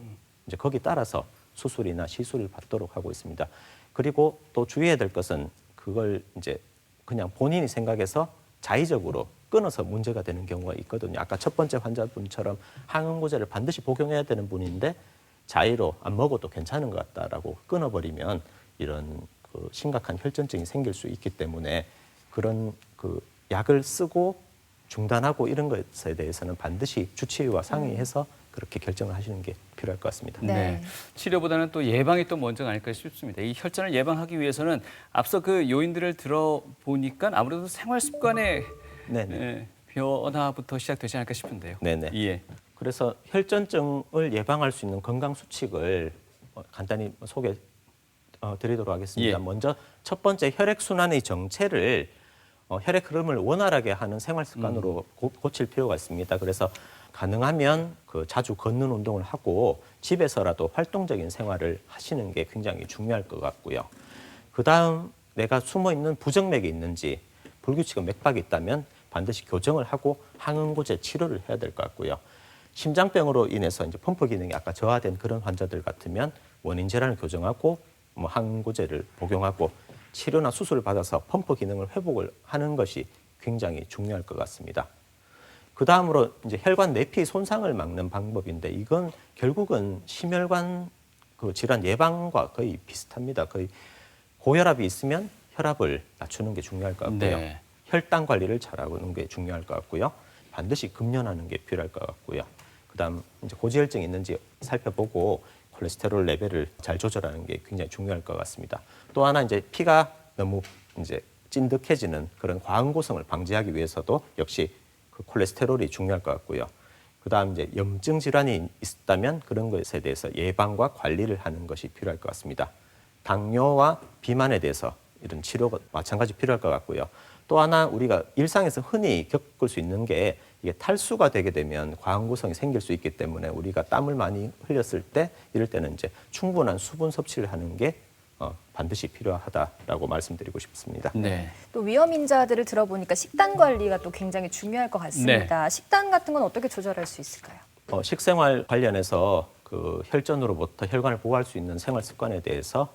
이제 거기 따라서 수술이나 시술을 받도록 하고 있습니다. 그리고 또 주의해야 될 것은 그걸 이제 그냥 본인이 생각해서 자의적으로 끊어서 문제가 되는 경우가 있거든요. 아까 첫 번째 환자분처럼 항응고제를 반드시 복용해야 되는 분인데 자의로 안 먹어도 괜찮은 것 같다라고 끊어버리면 이런 그 심각한 혈전증이 생길 수 있기 때문에 그런 그 약을 쓰고 중단하고 이런 것에 대해서는 반드시 주치의와 상의해서 그렇게 결정을 하시는 게 필요할 것 같습니다. 네. 치료보다는 또 예방이 또 먼저가 아닐까 싶습니다. 이 혈전을 예방하기 위해서는 앞서 그 요인들을 들어보니까 아무래도 생활 습관의 네네. 변화부터 시작되지 않을까 싶은데요. 네네. 예. 그래서 혈전증을 예방할 수 있는 건강 수칙을 간단히 소개 드리도록 하겠습니다. 예. 먼저 첫 번째 혈액 순환의 정체를 혈액 흐름을 원활하게 하는 생활 습관으로 고칠 필요가 있습니다. 그래서 가능하면 그 자주 걷는 운동을 하고 집에서라도 활동적인 생활을 하시는 게 굉장히 중요할 것 같고요. 그다음 내가 숨어 있는 부정맥이 있는지 불규칙한 맥박이 있다면 반드시 교정을 하고 항응고제 치료를 해야 될 것 같고요. 심장병으로 인해서 이제 펌프 기능이 아까 저하된 그런 환자들 같으면 원인 질환을 교정하고 뭐 항응고제를 복용하고 치료나 수술을 받아서 펌프 기능을 회복을 하는 것이 굉장히 중요할 것 같습니다. 그 다음으로 이제 혈관 내피 손상을 막는 방법인데 이건 결국은 심혈관 그 질환 예방과 거의 비슷합니다. 거의 고혈압이 있으면 혈압을 낮추는 게 중요할 것 같고요. 네. 혈당 관리를 잘하는 게 중요할 것 같고요. 반드시 금연하는 게 필요할 것 같고요. 그다음 이제 고지혈증이 있는지 살펴보고 콜레스테롤 레벨을 잘 조절하는 게 굉장히 중요할 것 같습니다. 또 하나 이제 피가 너무 이제 찐득해지는 그런 과응고성을 방지하기 위해서도 역시 그 콜레스테롤이 중요할 것 같고요. 그다음 이제 염증 질환이 있다면 그런 것에 대해서 예방과 관리를 하는 것이 필요할 것 같습니다. 당뇨와 비만에 대해서 이런 치료가 마찬가지 필요할 것 같고요. 또 하나 우리가 일상에서 흔히 겪을 수 있는 게 이게 탈수가 되게 되면 과응고성이 생길 수 있기 때문에 우리가 땀을 많이 흘렸을 때 이럴 때는 이제 충분한 수분 섭취를 하는 게 반드시 필요하다라고 말씀드리고 싶습니다. 네. 또 위험인자들을 들어보니까 식단 관리가 또 굉장히 중요할 것 같습니다. 식단 같은 건 어떻게 조절할 수 있을까요? 식생활 관련해서 그 혈전으로부터 혈관을 보호할 수 있는 생활 습관에 대해서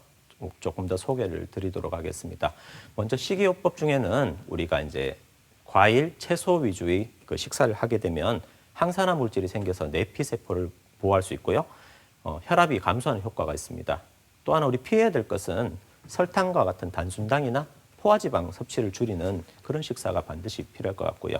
조금 더 소개를 드리도록 하겠습니다. 먼저 식이요법 중에는 우리가 이제 과일, 채소 위주의 그 식사를 하게 되면 항산화 물질이 생겨서 내피세포를 보호할 수 있고요. 혈압이 감소하는 효과가 있습니다. 또 하나 우리 피해야 될 것은 설탕과 같은 단순당이나 포화지방 섭취를 줄이는 그런 식사가 반드시 필요할 것 같고요.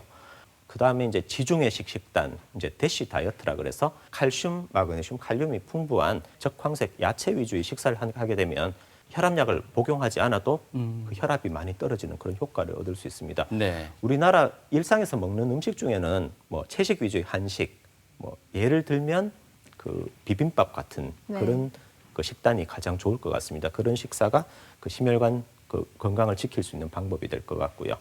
그 다음에 이제 지중해식 식단, 이제 대시 다이어트라 그래서 칼슘, 마그네슘, 칼륨이 풍부한 적황색 야채 위주의 식사를 하게 되면 혈압약을 복용하지 않아도 그 혈압이 많이 떨어지는 그런 효과를 얻을 수 있습니다. 네. 우리나라 일상에서 먹는 음식 중에는 뭐 채식 위주의 한식, 뭐 예를 들면 그 비빔밥 같은 네. 그런 그 식단이 가장 좋을 것 같습니다. 그런 식사가 그 심혈관 그 건강을 지킬 수 있는 방법이 될 것 같고요.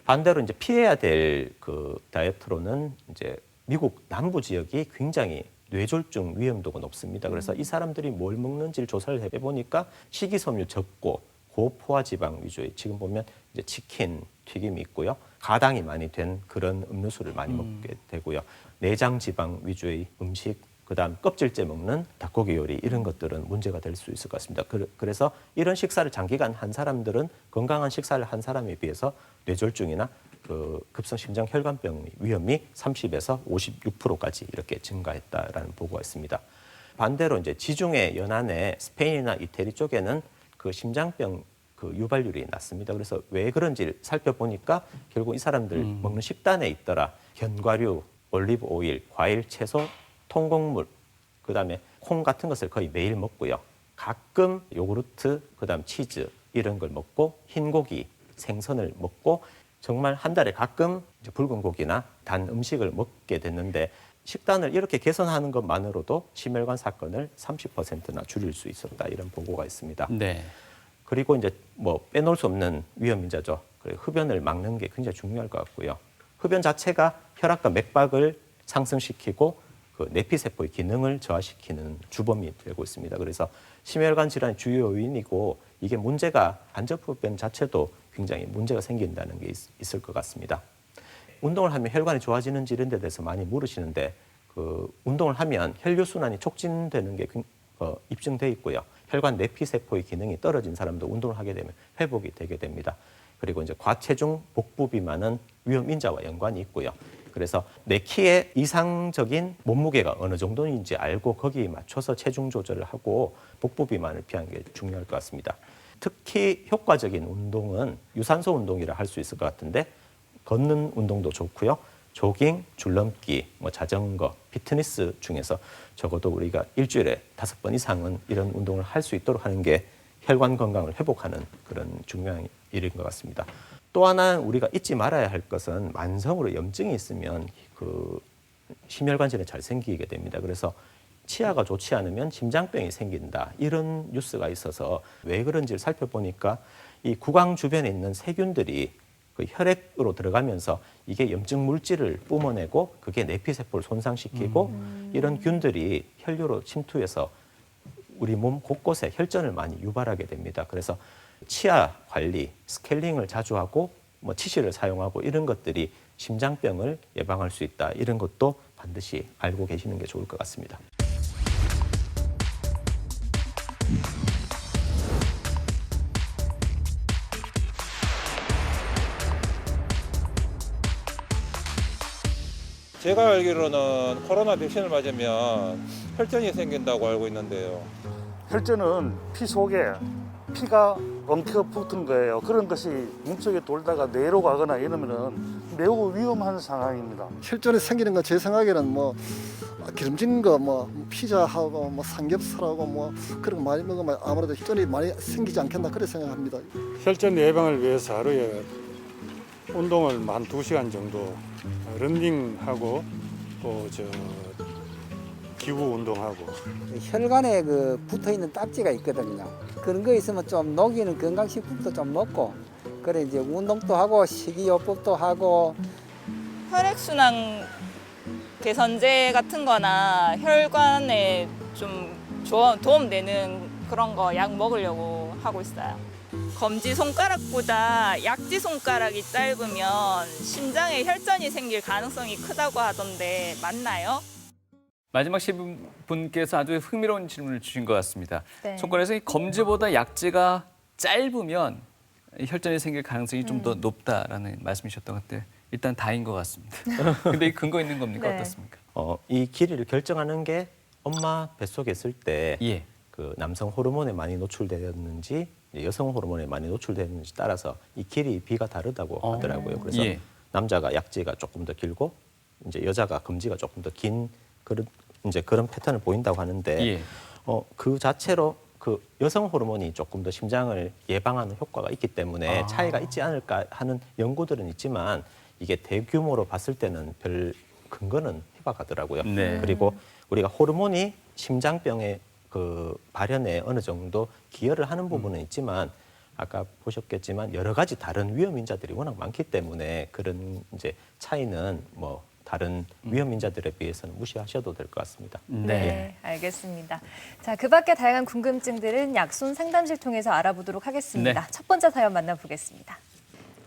반대로 이제 피해야 될 그 다이어트로는 이제 미국 남부 지역이 굉장히 뇌졸중 위험도가 높습니다. 그래서 이 사람들이 뭘 먹는지를 조사를 해보니까 식이섬유 적고 고포화지방 위주의 지금 보면 이제 치킨, 튀김이 있고요. 가당이 많이 된 그런 음료수를 많이 먹게 되고요. 내장 지방 위주의 음식, 그다음 껍질째 먹는 닭고기 요리 이런 것들은 문제가 될 수 있을 것 같습니다. 그래서 이런 식사를 장기간 한 사람들은 건강한 식사를 한 사람에 비해서 뇌졸중이나 그 급성 심장 혈관병 위험이 30에서 56%까지 이렇게 증가했다라는 보고가 있습니다. 반대로 이제 지중해 연안의 스페인이나 이태리 쪽에는 그 심장병 그 유발률이 낮습니다. 그래서 왜 그런지 살펴보니까 결국 이 사람들 먹는 식단에 있더라. 견과류, 올리브 오일, 과일, 채소, 통곡물, 그다음에 콩 같은 것을 거의 매일 먹고요. 가끔 요구르트, 그다음 치즈 이런 걸 먹고 흰고기, 생선을 먹고 정말 한 달에 가끔 이제 붉은 고기나 단 음식을 먹게 됐는데 식단을 이렇게 개선하는 것만으로도 심혈관 사건을 30%나 줄일 수 있었다 이런 보고가 있습니다. 네. 그리고 이제 뭐 빼놓을 수 없는 위험인자죠. 흡연을 막는 게 굉장히 중요할 것 같고요. 흡연 자체가 혈압과 맥박을 상승시키고 그 내피세포의 기능을 저하시키는 주범이 되고 있습니다. 그래서 심혈관 질환의 주요 요인이고 이게 문제가 간접흡연 자체도 굉장히 문제가 생긴다는 게 있을 것 같습니다. 운동을 하면 혈관이 좋아지는지 이런 데 대해서 많이 물으시는데 그 운동을 하면 혈류순환이 촉진되는 게 입증돼 있고요. 혈관 내피세포의 기능이 떨어진 사람도 운동을 하게 되면 회복이 되게 됩니다. 그리고 이제 과체중, 복부 비만은 위험 인자와 연관이 있고요. 그래서 내 키에 이상적인 몸무게가 어느 정도인지 알고 거기에 맞춰서 체중 조절을 하고 복부 비만을 피하는 게 중요할 것 같습니다. 특히 효과적인 운동은 유산소 운동이라 할 수 있을 것 같은데 걷는 운동도 좋고요. 조깅, 줄넘기, 자전거, 피트니스 중에서 적어도 우리가 일주일에 5번 이상은 이런 운동을 할 수 있도록 하는 게 혈관 건강을 회복하는 그런 중요한 일인 것 같습니다. 또 하나 우리가 잊지 말아야 할 것은 만성으로 염증이 있으면 그 심혈관절이 잘 생기게 됩니다. 그래서 치아가 좋지 않으면 심장병이 생긴다. 이런 뉴스가 있어서 왜 그런지를 살펴보니까 이 구강 주변에 있는 세균들이 그 혈액으로 들어가면서 이게 염증 물질을 뿜어내고 그게 내피세포를 손상시키고 이런 균들이 혈류로 침투해서 우리 몸 곳곳에 혈전을 많이 유발하게 됩니다. 그래서 치아 관리, 스케일링을 자주 하고 치실을 사용하고 이런 것들이 심장병을 예방할 수 있다. 이런 것도 반드시 알고 계시는 게 좋을 것 같습니다. 제가 알기로는 코로나 백신을 맞으면 혈전이 생긴다고 알고 있는데요. 혈전은 피 속에 피가 엉켜 붙은 거예요. 그런 것이 몸속에 돌다가 뇌로 가거나 이러면은 매우 위험한 상황입니다. 혈전이 생기는 건 제 생각에는 기름진 거 피자하고 삼겹살하고 그런 거 많이 먹으면 아무래도 혈전이 많이 생기지 않겠나 그렇게 생각합니다. 혈전 예방을 위해서 하루에 운동을 한 2시간 정도 런닝하고 또 기구 운동하고 혈관에 붙어 있는 딱지가 있거든요. 그런 거 있으면 좀 녹이는 건강식품도 좀 먹고 그래 이제 운동도 하고 식이요법도 하고 혈액순환 개선제 같은 거나 혈관에 좀 도움되는 그런 거 약 먹으려고 하고 있어요. 검지 손가락보다 약지 손가락이 짧으면 심장에 혈전이 생길 가능성이 크다고 하던데 맞나요? 마지막 분께서 아주 흥미로운 질문을 주신 것 같습니다. 네. 손가락에서 이 검지보다 약지가 짧으면 혈전이 생길 가능성이 좀 더 높다라는 말씀이셨던 것 같아요. 일단 다인 것 같습니다. 근데 이 근거 있는 겁니까? 네. 어떻습니까? 이 길이를 결정하는 게 엄마 뱃속에 있을 때 예. 그 남성 호르몬에 많이 노출되었는지 여성 호르몬에 많이 노출되었는지 따라서 이 길이 비가 다르다고 하더라고요. 그래서 예. 남자가 약지가 조금 더 길고 이제 여자가 검지가 조금 더 긴 그런 패턴을 보인다고 하는데 예. 그 자체로 그 여성 호르몬이 조금 더 심장을 예방하는 효과가 있기 때문에 차이가 있지 않을까 하는 연구들은 있지만 이게 대규모로 봤을 때는 별 근거는 희박하더라고요. 네. 그리고 우리가 호르몬이 심장병의 그 발현에 어느 정도 기여를 하는 부분은 있지만 아까 보셨겠지만 여러 가지 다른 위험 인자들이 워낙 많기 때문에 그런 이제 차이는 다른 위험 인자들에 비해서는 무시하셔도 될 것 같습니다. 네, 알겠습니다. 자, 그 밖에 다양한 궁금증들은 약손 상담실 통해서 알아보도록 하겠습니다. 네. 첫 번째 사연 만나보겠습니다.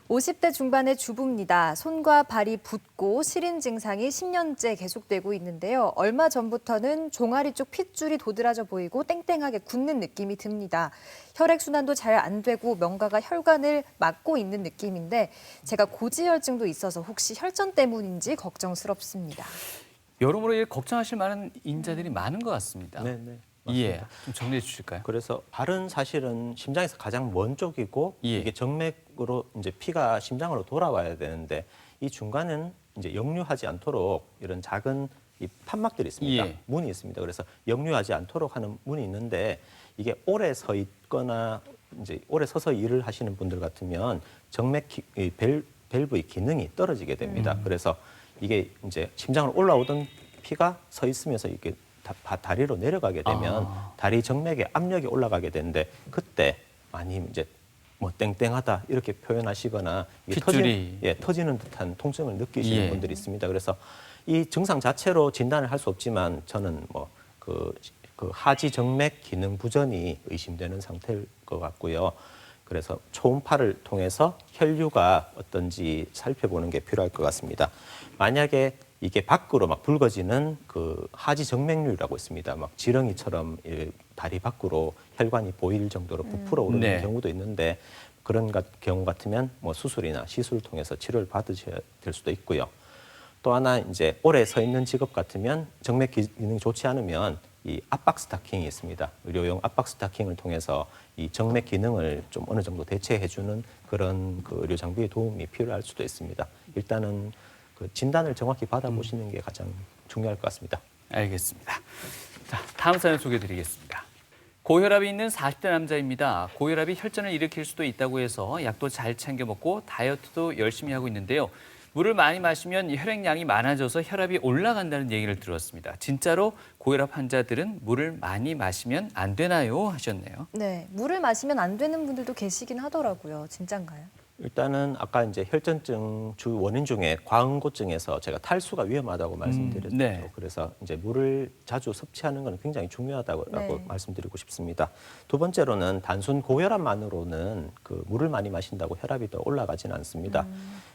50대 중반의 주부입니다. 손과 발이 붓고 시린 증상이 10년째 계속되고 있는데요. 얼마 전부터는 종아리 쪽 핏줄이 도드라져 보이고 땡땡하게 굳는 느낌이 듭니다. 혈액순환도 잘 안 되고 뭔가가 혈관을 막고 있는 느낌인데 제가 고지혈증도 있어서 혹시 혈전 때문인지 걱정스럽습니다. 여러모로 걱정하실 만한 인자들이 많은 것 같습니다. 네, 네. 예, 좀 정리해 주실까요? 그래서 발은 사실은 심장에서 가장 먼 쪽이고 예. 이게 정맥으로 이제 피가 심장으로 돌아와야 되는데 이 중간은 이제 역류하지 않도록 이런 작은 이 판막들이 있습니다. 예. 문이 있습니다. 그래서 역류하지 않도록 하는 문이 있는데 이게 오래 서 있거나 이제 오래 서서 일을 하시는 분들 같으면 밸브의 기능이 떨어지게 됩니다. 그래서 이게 이제 심장으로 올라오던 피가 서 있으면서 이렇게 다리로 내려가게 되면 다리 정맥에 압력이 올라가게 되는데 그때 많이 이제 땡땡하다 이렇게 표현하시거나 이게 핏줄이 터지는 듯한 통증을 느끼시는 예. 분들이 있습니다. 그래서 이 증상 자체로 진단을 할 수 없지만 저는 그 하지 정맥 기능 부전이 의심되는 상태일 것 같고요. 그래서 초음파를 통해서 혈류가 어떤지 살펴보는 게 필요할 것 같습니다. 만약에 이게 밖으로 막 붉어지는 그 하지 정맥류라고 있습니다. 막 지렁이처럼 다리 밖으로 혈관이 보일 정도로 부풀어 오르는 네. 경우도 있는데 그런 경우 같으면 수술이나 시술을 통해서 치료를 받으셔야 될 수도 있고요. 또 하나 이제 오래 서 있는 직업 같으면 정맥 기능이 좋지 않으면 이 압박 스타킹이 있습니다. 의료용 압박 스타킹을 통해서 이 정맥 기능을 좀 어느 정도 대체해주는 그런 그 의료 장비의 도움이 필요할 수도 있습니다. 일단은 그 진단을 정확히 받아보시는 게 가장 중요할 것 같습니다. 알겠습니다. 자, 다음 사연 소개해드리겠습니다. 고혈압이 있는 40대 남자입니다. 고혈압이 혈전을 일으킬 수도 있다고 해서 약도 잘 챙겨 먹고 다이어트도 열심히 하고 있는데요. 물을 많이 마시면 혈액량이 많아져서 혈압이 올라간다는 얘기를 들었습니다. 진짜로 고혈압 환자들은 물을 많이 마시면 안 되나요? 하셨네요. 네, 물을 마시면 안 되는 분들도 계시긴 하더라고요. 진짠가요? 일단은 아까 이제 혈전증 주 원인 중에 과응고증에서 제가 탈수가 위험하다고 말씀드렸죠. 네. 그래서 이제 물을 자주 섭취하는 건 굉장히 중요하다고 네. 말씀드리고 싶습니다. 두 번째로는 단순 고혈압만으로는 그 물을 많이 마신다고 혈압이 더 올라가지는 않습니다.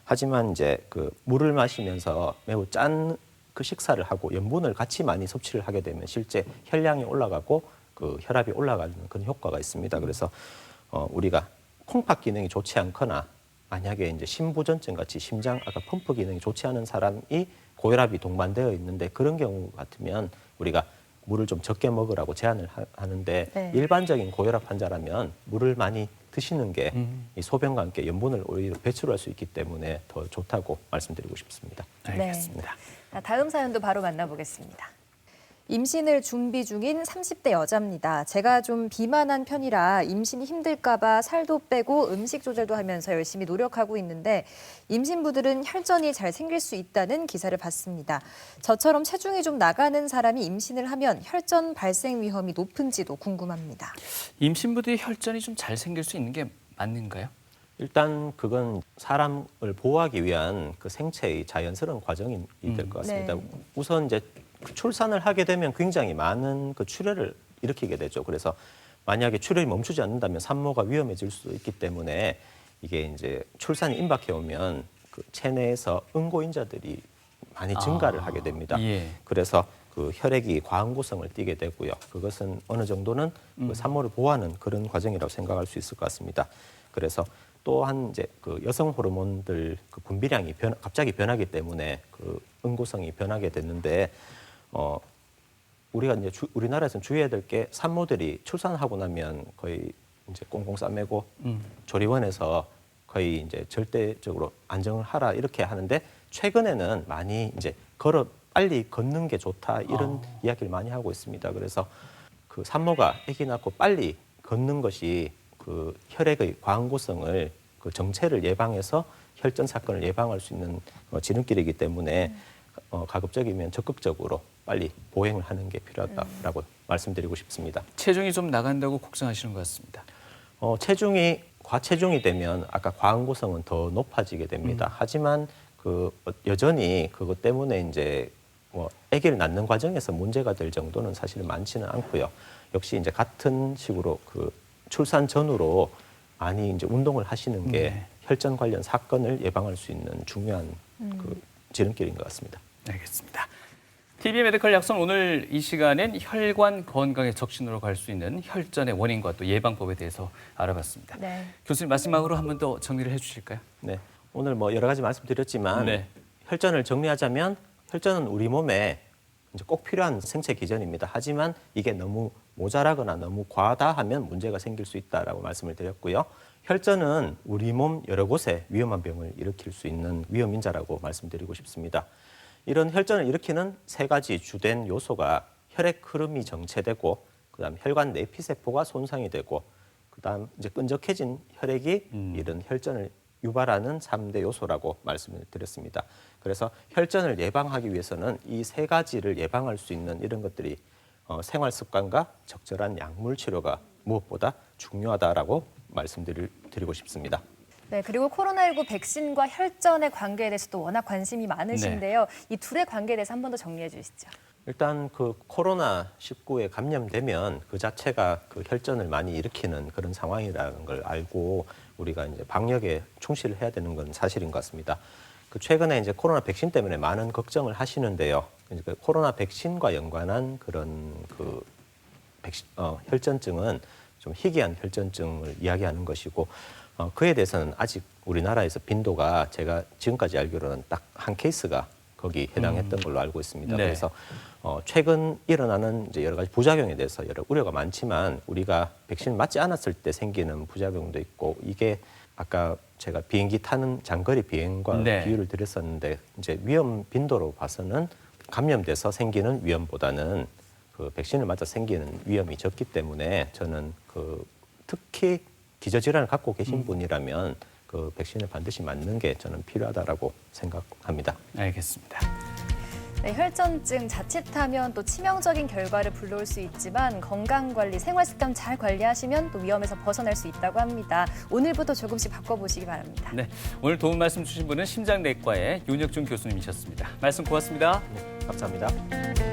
하지만 이제 그 물을 마시면서 매우 짠 그 식사를 하고 염분을 같이 많이 섭취를 하게 되면 실제 혈량이 올라가고 그 혈압이 올라가는 그런 효과가 있습니다. 그래서 우리가 콩팥 기능이 좋지 않거나 만약에 이제 심부전증 같이 심장 아까 펌프 기능이 좋지 않은 사람이 고혈압이 동반되어 있는데 그런 경우 같으면 우리가 물을 좀 적게 먹으라고 제안을 하는데 네. 일반적인 고혈압 환자라면 물을 많이 드시는 게 이 소변과 함께 염분을 오히려 배출할 수 있기 때문에 더 좋다고 말씀드리고 싶습니다. 알겠습니다. 네. 다음 사연도 바로 만나보겠습니다. 임신을 준비 중인 30대 여자입니다. 제가 좀 비만한 편이라 임신이 힘들까 봐 살도 빼고 음식 조절도 하면서 열심히 노력하고 있는데 임신부들은 혈전이 잘 생길 수 있다는 기사를 봤습니다. 저처럼 체중이 좀 나가는 사람이 임신을 하면 혈전 발생 위험이 높은지도 궁금합니다. 임신부들이 혈전이 좀 잘 생길 수 있는 게 맞는가요? 일단 그건 사람을 보호하기 위한 그 생체의 자연스러운 과정이 될 것 같습니다. 네. 우선 이제 출산을 하게 되면 굉장히 많은 그 출혈을 일으키게 되죠. 그래서 만약에 출혈이 멈추지 않는다면 산모가 위험해질 수도 있기 때문에 이게 이제 출산이 임박해 오면 그 체내에서 응고인자들이 많이 증가를 하게 됩니다. 예. 그래서 그 혈액이 과응고성을 띠게 되고요. 그것은 어느 정도는 그 산모를 보호하는 그런 과정이라고 생각할 수 있을 것 같습니다. 그래서 또한 이제 그 여성 호르몬들 그 분비량이 갑자기 변하기 때문에 그 응고성이 변하게 됐는데 우리가 이제 우리나라에서는 주의해야 될 게 산모들이 출산하고 나면 거의 이제 꽁꽁 싸매고 조리원에서 거의 이제 절대적으로 안정을 하라 이렇게 하는데 최근에는 많이 이제 빨리 걷는 게 좋다 이런 이야기를 많이 하고 있습니다. 그래서 그 산모가 아기 낳고 빨리 걷는 것이 그 혈액의 과응고성을 그 정체를 예방해서 혈전 사건을 예방할 수 있는 지름길이기 때문에 가급적이면 적극적으로 빨리 보행을 하는 게 필요하다라고 말씀드리고 싶습니다. 체중이 좀 나간다고 걱정하시는 것 같습니다. 체중이 과체중이 되면 아까 과응고성은 더 높아지게 됩니다. 하지만 그 여전히 그것 때문에 이제 뭐 아기를 낳는 과정에서 문제가 될 정도는 사실은 많지는 않고요. 역시 이제 같은 식으로 그 출산 전후로 많이 이제 운동을 하시는 게 혈전 관련 사건을 예방할 수 있는 중요한 그 지름길인 것 같습니다. 알겠습니다. TV 메디컬 약선 오늘 이 시간엔 혈관 건강의 적신호로 갈 수 있는 혈전의 원인과 또 예방법에 대해서 알아봤습니다. 네. 교수님 마지막으로 한 번 더 정리를 해주실까요? 네, 오늘 뭐 여러 가지 말씀드렸지만 네. 혈전을 정리하자면 혈전은 우리 몸에 이제 꼭 필요한 생체 기전입니다. 하지만 이게 너무 모자라거나 너무 과다하면 문제가 생길 수 있다라고 말씀을 드렸고요. 혈전은 우리 몸 여러 곳에 위험한 병을 일으킬 수 있는 위험인자라고 말씀드리고 싶습니다. 이런 혈전을 일으키는 세 가지 주된 요소가 혈액 흐름이 정체되고, 그다음 혈관 내피세포가 손상이 되고, 그다음 이제 끈적해진 혈액이 이런 혈전을 유발하는 3대 요소라고 말씀을 드렸습니다. 그래서 혈전을 예방하기 위해서는 이 세 가지를 예방할 수 있는 이런 것들이 생활 습관과 적절한 약물 치료가 무엇보다 중요하다라고 말씀드리고 싶습니다. 네, 그리고 코로나19 백신과 혈전의 관계에 대해서도 워낙 관심이 많으신데요. 이 둘의 관계에 대해서 한 번 더 정리해 주시죠. 일단 그 코로나19에 감염되면 그 자체가 그 혈전을 많이 일으키는 그런 상황이라는 걸 알고 우리가 이제 방역에 충실을 해야 되는 건 사실인 것 같습니다. 그 최근에 이제 코로나 백신 때문에 많은 걱정을 하시는데요. 그 코로나 백신과 연관한 그런 그 혈전증은 좀 희귀한 혈전증을 이야기하는 것이고 그에 대해서는 아직 우리나라에서 빈도가 제가 지금까지 알기로는 딱 한 케이스가 거기 해당했던 걸로 알고 있습니다. 네. 그래서 최근 일어나는 이제 여러 가지 부작용에 대해서 여러 우려가 많지만 우리가 백신을 맞지 않았을 때 생기는 부작용도 있고 이게 아까 제가 비행기 타는 장거리 비행과 네. 비유를 드렸었는데 이제 위험 빈도로 봐서는 감염돼서 생기는 위험보다는 그 백신을 맞아 생기는 위험이 적기 때문에 저는 그 특히 기저질환을 갖고 계신 분이라면 그 백신을 반드시 맞는 게 저는 필요하다라고 생각합니다. 알겠습니다. 네, 혈전증 자칫하면 또 치명적인 결과를 불러올 수 있지만 건강관리, 생활습관 잘 관리하시면 또 위험에서 벗어날 수 있다고 합니다. 오늘부터 조금씩 바꿔보시기 바랍니다. 네, 오늘 도움 말씀 주신 분은 심장내과의 윤혁준 교수님이셨습니다. 말씀 고맙습니다. 감사합니다.